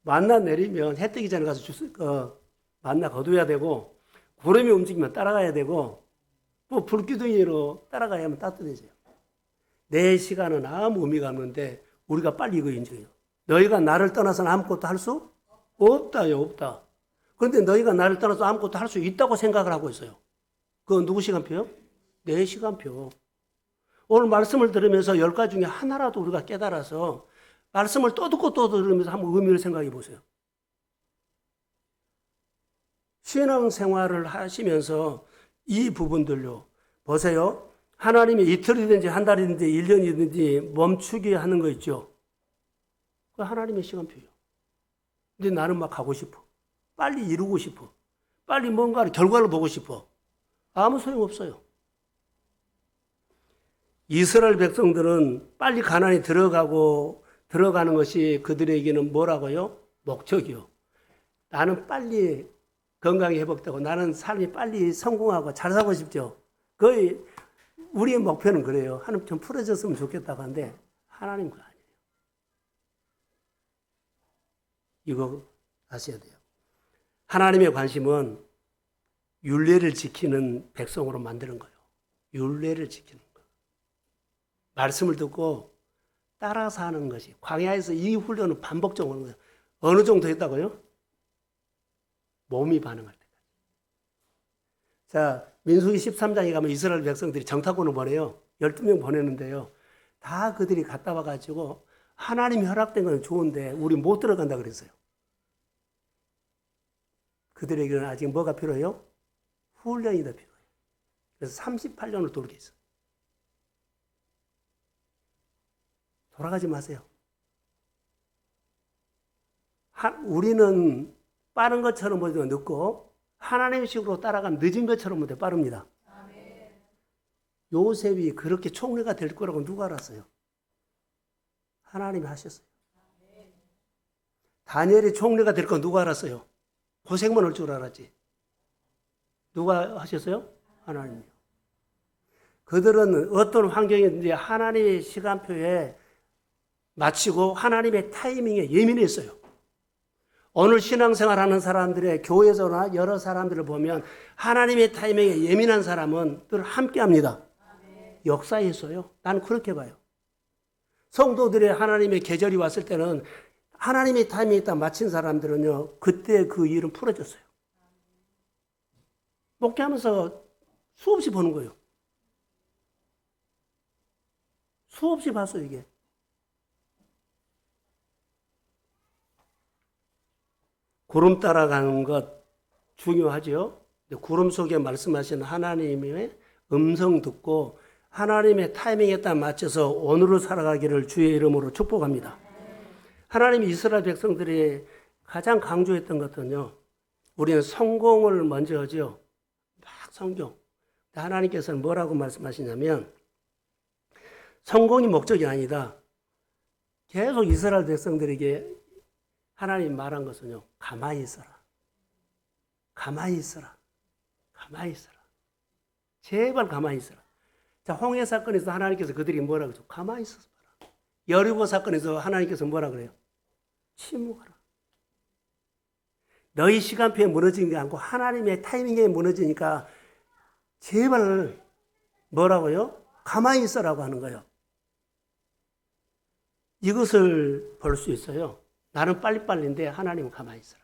만나 내리면 해 뜨기 전에 가서 만나 거둬야 되고, 구름이 움직이면 따라가야 되고, 뭐 불기둥이로 따라가야 하면 따뜻해져요. 내 시간은 아무 의미가 없는데 우리가 빨리 이거 인정해요. 너희가 나를 떠나서는 아무것도 할 수 없다요, 없다. 그런데 너희가 나를 떠나서 아무것도 할 수 있다고 생각을 하고 있어요. 그건 누구 시간표요? 내 시간표. 오늘 말씀을 들으면서 10가지 중에 하나라도 우리가 깨달아서 말씀을 또 듣고 또 들으면서 한번 의미를 생각해 보세요. 신앙생활을 하시면서 이 부분들요. 보세요. 하나님이 이틀이든지 한 달이든지 1년이든지 멈추게 하는 거 있죠. 그 하나님의 시간표예요. 근데 나는 막 가고 싶어. 빨리 이루고 싶어. 빨리 뭔가 결과를 보고 싶어. 아무 소용없어요. 이스라엘 백성들은 빨리 가나안에 들어가는 것이 그들에게는 뭐라고요? 목적이요. 나는 빨리 건강이 회복되고 나는 삶이 빨리 성공하고 잘 살고 싶죠. 거의 우리의 목표는 그래요. 하나님 좀 풀어졌으면 좋겠다고 하는데 하나님 그거 아니에요. 이거 아셔야 돼요. 하나님의 관심은 율례를 지키는 백성으로 만드는 거예요. 율례를 지키는 거. 말씀을 듣고 따라서 하는 것이. 광야에서 이 훈련은 반복적으로 하는 거예요. 어느 정도 했다고요? 몸이 반응할 때까지. 자, 민수기 13장에 가면 이스라엘 백성들이 정탐꾼을 보내요. 12명 보내는데요. 다 그들이 갔다 와가지고 하나님이 허락된 건 좋은데 우리 못 들어간다 그랬어요. 그들에게는 아직 뭐가 필요해요? 훈련이 더 필요해요. 그래서 38년을 돌게 했어요. 돌아가지 마세요. 우리는 빠른 것처럼 보이면 늦고 하나님의 식으로 따라가면 늦은 것처럼 보이면 빠릅니다. 요셉이 그렇게 총리가 될 거라고 누가 알았어요? 하나님이 하셨어요. 다니엘이 총리가 될 거 누가 알았어요? 고생만 할 줄 알았지. 누가 하셨어요? 하나님이요. 그들은 어떤 환경이든지 하나님의 시간표에 마치고 하나님의 타이밍에 예민했어요. 오늘 신앙생활 하는 사람들의 교회에서나 여러 사람들을 보면 하나님의 타이밍에 예민한 사람은 늘 함께 합니다. 역사에 있어요. 나는 그렇게 봐요. 성도들의 하나님의 계절이 왔을 때는 하나님의 타이밍에 딱 마친 사람들은요, 그때 그 일은 풀어졌어요. 목회하면서 수없이 보는 거예요. 수없이 봤어요, 이게. 구름 따라가는 것 중요하죠. 구름 속에 말씀하시는 하나님의 음성 듣고 하나님의 타이밍에 딱 맞춰서 오늘을 살아가기를 주의 이름으로 축복합니다. 하나님이 이스라엘 백성들이 가장 강조했던 것은요, 우리는 성공을 먼저 하죠. 막 성경. 하나님께서는 뭐라고 말씀하시냐면 성공이 목적이 아니다. 계속 이스라엘 백성들에게 하나님 말한 것은요, 가만히 있어라. 가만히 있어라. 가만히 있어라. 제발 가만히 있어라. 자, 홍해 사건에서 하나님께서 그들이 뭐라고 했죠? 가만히 있어서 봐라. 여리고 사건에서 하나님께서 뭐라 그래요? 침묵하라. 너희 시간표에 무너지는 게 아니고 하나님의 타이밍에 무너지니까 제발 뭐라고요? 가만히 있어라고 하는 거예요. 이것을 볼 수 있어요. 나는 빨리빨리인데 하나님은 가만히 있어라.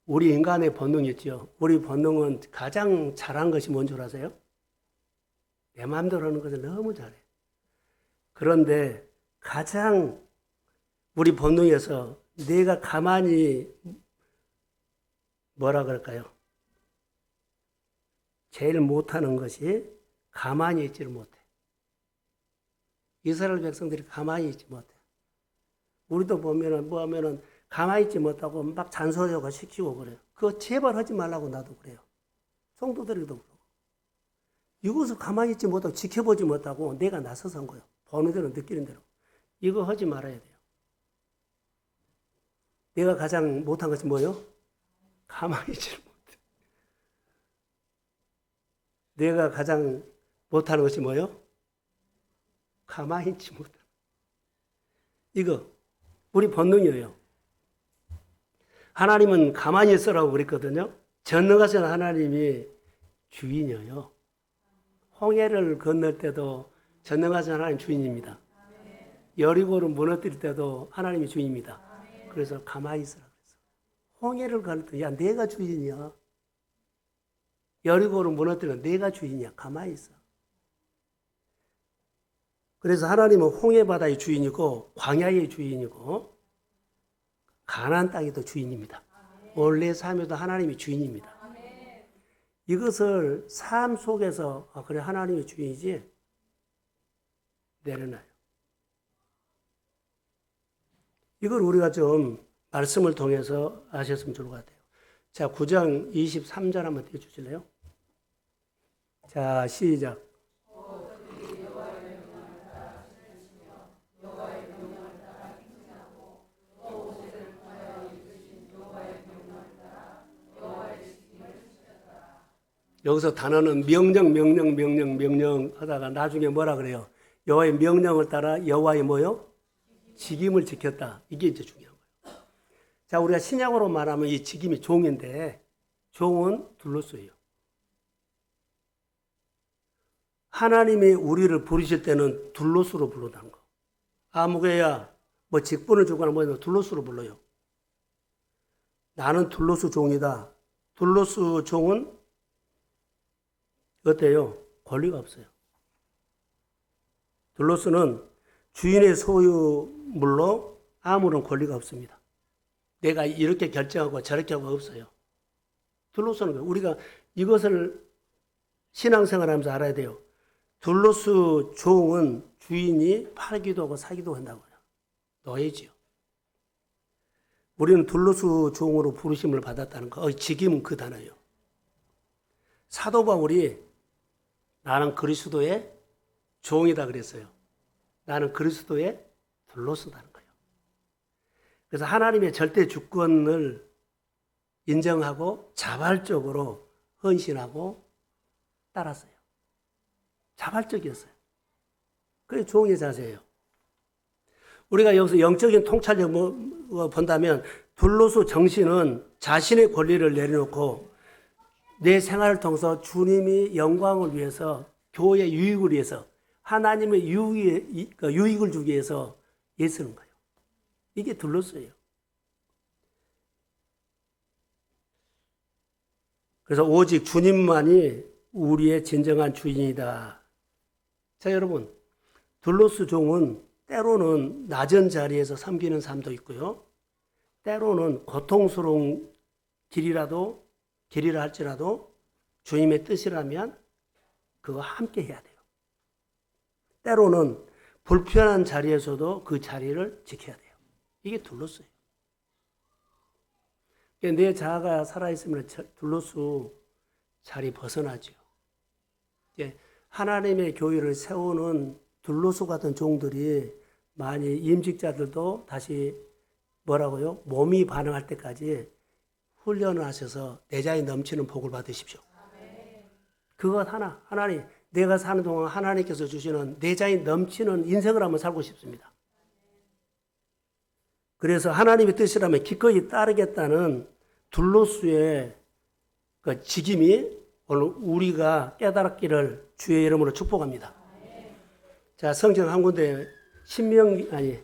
우리 인간의 본능이 있죠. 우리 본능은 가장 잘한 것이 뭔 줄 아세요? 내 마음대로 하는 것을 너무 잘해. 그런데 가장 우리 본능에서 내가 가만히 뭐라 그럴까요? 제일 못하는 것이 가만히 있지를 못해. 이스라엘 백성들이 가만히 있지 못해. 우리도 보면은 가만히 있지 못하고 막 잔소리하고 시키고 그래요. 그거 제발 하지 말라고 나도 그래요. 성도들에게도 그러고. 이것을 가만히 있지 못하고 지켜보지 못하고 내가 나서서 한 거예요. 보는 대로 느끼는 대로. 이거 하지 말아야 돼요. 내가 가장 못한 것이 뭐예요? 가만히 있지를 못해. 내가 가장 못하는 것이 뭐예요? 가만히 있지 못해. 이거 우리 본능이에요. 하나님은 가만히 있으라고 그랬거든요. 전능하신 하나님이 주인이에요. 홍해를 건널 때도 전능하신 하나님 주인입니다. 여리고를 무너뜨릴 때도 하나님이 주인입니다. 그래서 가만히 있으라 그랬어. 홍해를 건널 때, 야, 내가 주인이야. 여리고를 무너뜨리면 내가 주인이야. 가만히 있어. 그래서 하나님은 홍해 바다의 주인이고 광야의 주인이고 가나안 땅에도 주인입니다. 원래 삶에도 하나님이 주인입니다. 이것을 삶 속에서 그래 하나님이 주인이지 내려놔요. 이걸 우리가 좀 말씀을 통해서 아셨으면 좋을 것 같아요. 자, 9장 23절 한번 띄워주실래요? 자, 시작. 여기서 단어는 명령 하다가 나중에 뭐라 그래요? 여호와의 명령을 따라 여호와의 뭐요? 직임을 지켰다. 이게 이제 중요한 거예요. 자, 우리가 신약으로 말하면 이 직임이 종인데 종은 둘로스예요. 하나님이 우리를 부르실 때는 둘로스로 부르다는 거. 아무개야 뭐 직분을 주거나 뭐 둘로스로 불러요. 나는 둘로스 종이다. 둘로스 종은 어때요? 권리가 없어요. 둘로스는 주인의 소유물로 아무런 권리가 없습니다. 내가 이렇게 결정하고 저렇게 하고 없어요. 둘로스는 우리가 이것을 신앙생활하면서 알아야 돼요. 둘로스 종은 주인이 팔기도 하고 사기도 한다고요. 노예지요. 우리는 둘로스 종으로 부르심을 받았다는 거. 직임은 그 단어예요. 사도 바울이 나는 그리스도의 종이다 그랬어요. 나는 그리스도의 둘로스다는 거예요. 그래서 하나님의 절대 주권을 인정하고 자발적으로 헌신하고 따랐어요. 자발적이었어요. 그게 종의 자세예요. 우리가 여기서 영적인 통찰력을 본다면 둘로스 정신은 자신의 권리를 내려놓고 내 생활을 통해서 주님이 영광을 위해서 교회의 유익을 위해서 하나님의 유익을 주기 위해서 애쓰는 거예요. 이게 둘로스예요. 그래서 오직 주님만이 우리의 진정한 주인이다. 자, 여러분, 둘로스 종은 때로는 낮은 자리에서 섬기는 삶도 있고요. 때로는 고통스러운 길이라 할지라도 주님의 뜻이라면 그거 함께 해야 돼요. 때로는 불편한 자리에서도 그 자리를 지켜야 돼요. 이게 둘로스예요. 내 자아가 살아있으면 둘로스 자리 벗어나죠. 하나님의 교회를 세우는 둘로스 같은 종들이 많이 임직자들도 다시 뭐라고요? 몸이 반응할 때까지 훈련을 하셔서 내 자에 넘치는 복을 받으십시오. 그것 하나, 하나님, 내가 사는 동안 하나님께서 주시는 내 자에 넘치는 인생을 한번 살고 싶습니다. 그래서 하나님의 뜻이라면 기꺼이 따르겠다는 둘로스의 그 직임이 오늘 우리가 깨달았기를 주의 이름으로 축복합니다. 자, 성경 한 군데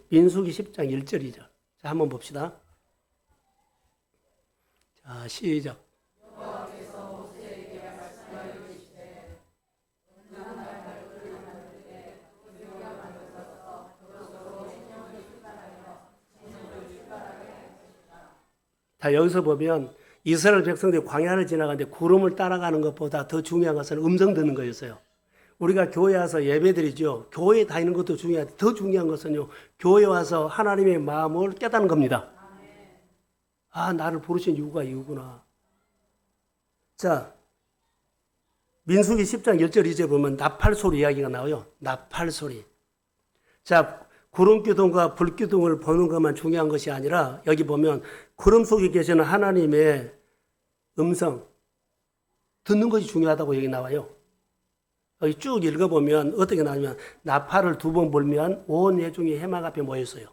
민수기 10장 1절이죠. 자, 한번 봅시다. 자, 시작. 자, 여기서 보면 이스라엘 백성들이 광야를 지나가는데 구름을 따라가는 것보다 더 중요한 것은 음성 듣는 거였어요. 우리가 교회 와서 예배드리죠. 교회 다니는 것도 중요한데 더 중요한 것은요, 교회 와서 하나님의 마음을 깨닫는 겁니다. 아, 나를 부르신 이유가 이거구나. 자, 민수기 10장 1절 2절 보면 나팔소리 이야기가 나와요. 나팔소리. 자, 구름기둥과 불기둥을 보는 것만 중요한 것이 아니라 여기 보면 구름 속에 계시는 하나님의 음성 듣는 것이 중요하다고 여기 나와요. 여기 쭉 읽어보면 어떻게 나오냐면 나팔을 2번 불면 온 회중이 해막 앞에 모였어요.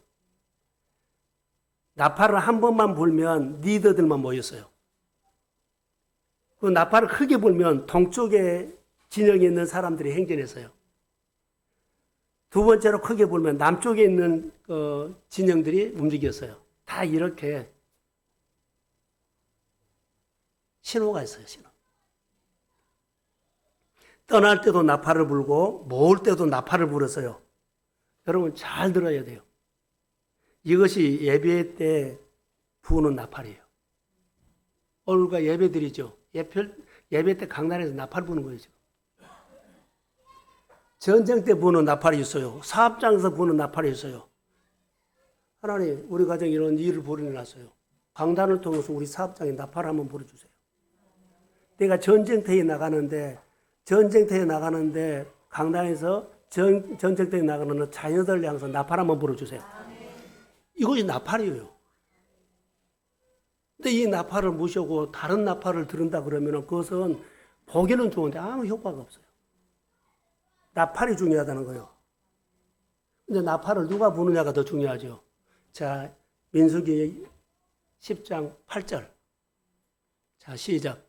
나팔을 한 번만 불면 리더들만 모였어요. 그 나팔을 크게 불면 동쪽에 진영에 있는 사람들이 행진했어요. 두 번째로 크게 보면 남쪽에 있는 진영들이 움직였어요. 다 이렇게 신호가 있어요. 신호. 떠날 때도 나팔을 불고 모을 때도 나팔을 불었어요. 여러분 잘 들어야 돼요. 이것이 예배 때 부는 나팔이에요. 오늘과 예배 드리죠. 예배 때 강단에서 나팔 부는 거예요. 지금. 전쟁 때 부는 나팔이 있어요. 사업장에서 부는 나팔이 있어요. 하나님, 우리 가정에 이런 일을 벌여놨어요. 강단을 통해서 우리 사업장에 나팔 한번 불어주세요. 내가 전쟁터에 나가는데 강단에서 전쟁터에 나가는 자녀들 향해서 나팔 한번 불어주세요. 이것이 나팔이에요. 근데 이 나팔을 무시하고 다른 나팔을 들은다 그러면 그것은 보기는 좋은데 아무 효과가 없어요. 나팔이 중요하다는 거예요. 근데 나팔을 누가 부느냐가 더 중요하죠. 자, 민수기 10장 8절. 자, 시작.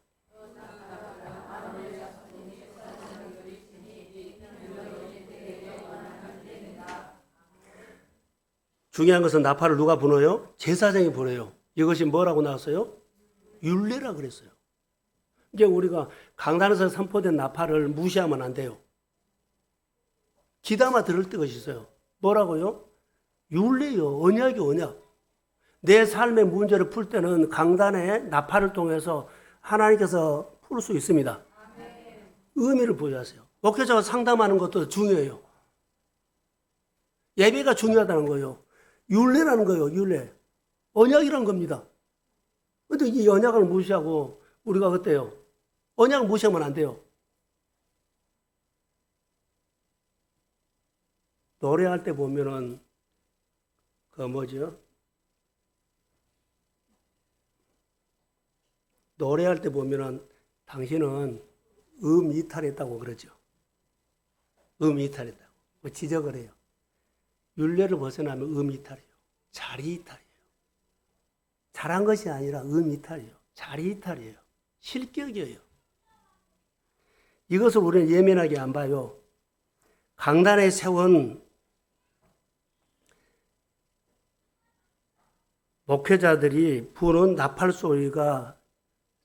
중요한 것은 나팔을 누가 부어요? 제사장이 불어요. 이것이 뭐라고 나왔어요? 율례라 그랬어요. 이제 우리가 강단에서 선포된 나팔을 무시하면 안 돼요. 귀담아 들을 때가 있어요. 뭐라고요? 율례요. 언약이 언약. 내 삶의 문제를 풀 때는 강단의 나팔을 통해서 하나님께서 풀 수 있습니다. 의미를 보여하세요. 목회자가 상담하는 것도 중요해요. 예배가 중요하다는 거예요. 율례라는 거예요. 율례. 언약이라는 겁니다. 그런데 이 언약을 무시하고 우리가 어때요? 언약을 무시하면 안 돼요. 노래할 때 보면은 노래할 때 보면은 당신은 이탈했다고 그러죠. 이탈했다고. 지적을 해요. 율례를 벗어나면 이탈이에요. 자리 이탈이에요. 잘한 것이 아니라 이탈이에요. 자리 이탈이에요. 실격이에요. 이것을 우리는 예민하게 안 봐요. 강단에 세운 목회자들이 부는 나팔 소리가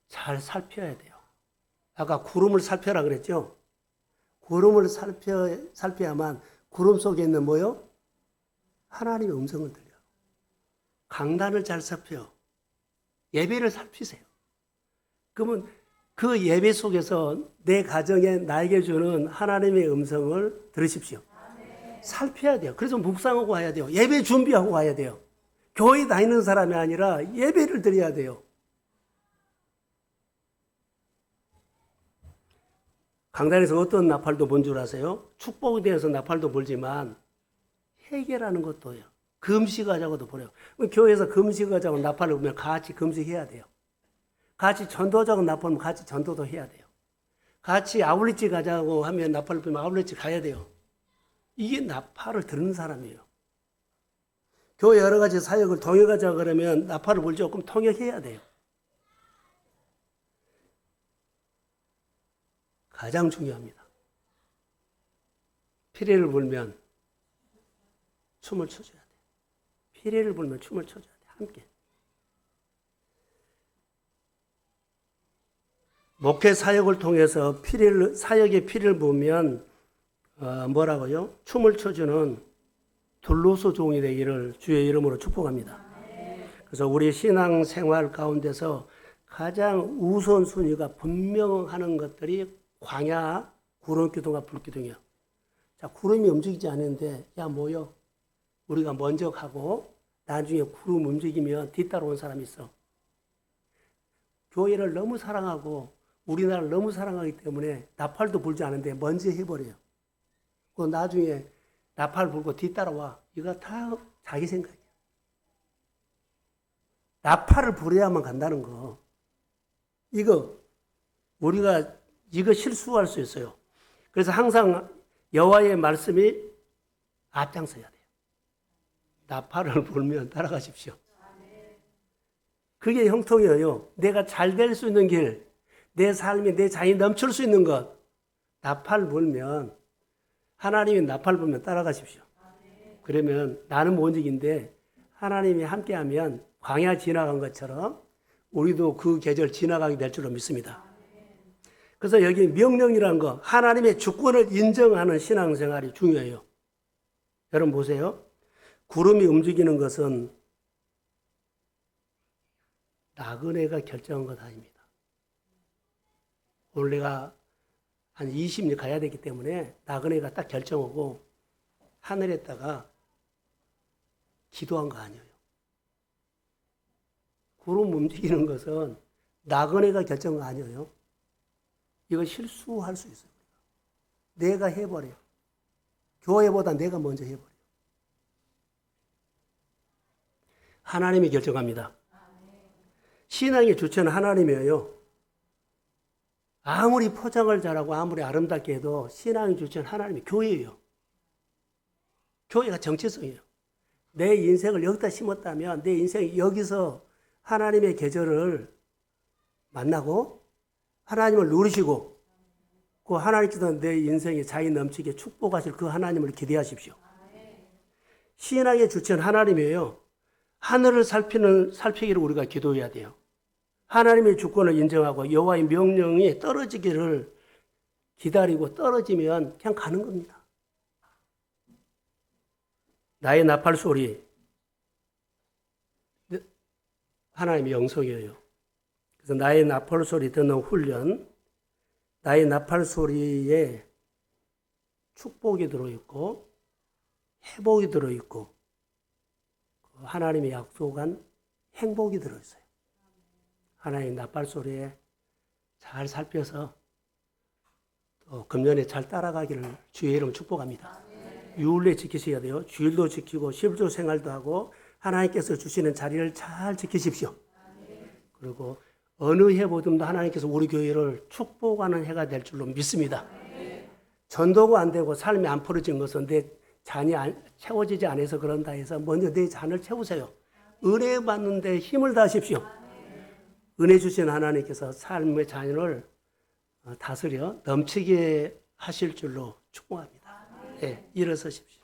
잘 살펴야 돼요. 아까 구름을 살펴라 그랬죠? 구름을 살펴야만 구름 속에 있는 뭐요? 하나님의 음성을 들려요. 강단을 잘 살펴. 예배를 살피세요. 그러면 그 예배 속에서 내 가정에 나에게 주는 하나님의 음성을 들으십시오. 살펴야 돼요. 그래서 묵상하고 와야 돼요. 예배 준비하고 와야 돼요. 교회 다니는 사람이 아니라 예배를 드려야 돼요. 강단에서 어떤 나팔도 본 줄 아세요? 축복에 대해서 나팔도 불지만 해결하는 것도요. 금식하자고도 보래요. 교회에서 금식하자고 나팔을 보면 같이 금식해야 돼요. 같이 전도하자고 나팔을 같이 전도도 해야 돼요. 같이 아울렛집 가자고 하면 나팔을 불면 아울렛집 가야 돼요. 이게 나팔을 듣는 사람이에요. 교회 여러 가지 사역을 통역하자고 그러면 나팔을 불죠. 그럼 통역해야 돼요. 가장 중요합니다. 피리를 불면 춤을 춰줘야 돼요. 피리를 불면 춤을 춰줘야 돼요. 함께. 목회 사역을 통해서 사역의 피리를 보면 뭐라고요? 춤을 춰주는 둘로서 종이 되기를 주의 이름으로 축복합니다. 그래서 우리 신앙 생활 가운데서 가장 우선순위가 분명하는 것들이 광야, 구름기둥과 불기둥이요. 자, 구름이 움직이지 않는데 야 뭐요? 우리가 먼저 가고 나중에 구름 움직이면 뒤따라온 사람이 있어. 교회를 너무 사랑하고 우리나라를 너무 사랑하기 때문에 나팔도 불지 않은데 먼저 해버려요. 그 나중에 나팔 불고 뒤따라와. 이거 다 자기 생각이야. 나팔을 불어야만 간다는 거. 우리가 실수할 수 있어요. 그래서 항상 여호와의 말씀이 앞장서야 돼요. 나팔을 불면 따라가십시오. 그게 형통이에요. 내가 잘 될 수 있는 길, 내 삶이 내 자신이 넘칠 수 있는 것, 나팔 불면 하나님이 나팔 불면 따라가십시오. 그러면 나는 못 움직인데 하나님이 함께하면 광야 지나간 것처럼 우리도 그 계절 지나가게 될 줄로 믿습니다. 그래서 여기 명령이라는 거, 하나님의 주권을 인정하는 신앙생활이 중요해요. 여러분 보세요. 구름이 움직이는 것은 나그네가 결정한 것 아닙니다. 오늘 내가 한 20일 가야 되기 때문에 나그네가 딱 결정하고 하늘에다가 기도한 거 아니에요. 구름 움직이는 것은 나그네가 결정한 거 아니에요. 이거 실수할 수 있어요. 내가 해버려. 교회보다 내가 먼저 해버려. 하나님이 결정합니다. 신앙의 주체는 하나님이에요. 아무리 포장을 잘하고 아무리 아름답게 해도 신앙의 주체는 하나님이 교회예요. 교회가 정체성이에요. 내 인생을 여기다 심었다면 내 인생이 여기서 하나님의 계절을 만나고 하나님을 누리시고 그 하나님께서 내 인생에 자유 넘치게 축복하실 그 하나님을 기대하십시오. 신앙의 주체는 하나님이에요. 하늘을 살피기를 우리가 기도해야 돼요. 하나님의 주권을 인정하고 여호와의 명령이 떨어지기를 기다리고 떨어지면 그냥 가는 겁니다. 나의 나팔 소리, 하나님의 영성이에요. 그래서 나의 나팔 소리 듣는 훈련, 나의 나팔 소리에 축복이 들어있고 회복이 들어있고 하나님의 약속한 행복이 들어있어요. 하나님의 나팔 소리에 잘 살펴서 또 금년에 잘 따라가기를 주의 이름 축복합니다. 유일에 지키셔야 돼요. 주일도 지키고 실조 생활도 하고 하나님께서 주시는 자리를 잘 지키십시오. 그리고 어느 해보듬도 하나님께서 우리 교회를 축복하는 해가 될 줄로 믿습니다. 전도가 안 되고 삶이 안 풀어진 것은 내 잔이 채워지지 않아서 그런다 해서 먼저 내 잔을 채우세요. 은혜 받는데 힘을 다하십시오. 은혜 주신 하나님께서 삶의 잔을 다스려 넘치게 하실 줄로 축복합니다. 네, 일어서십시오.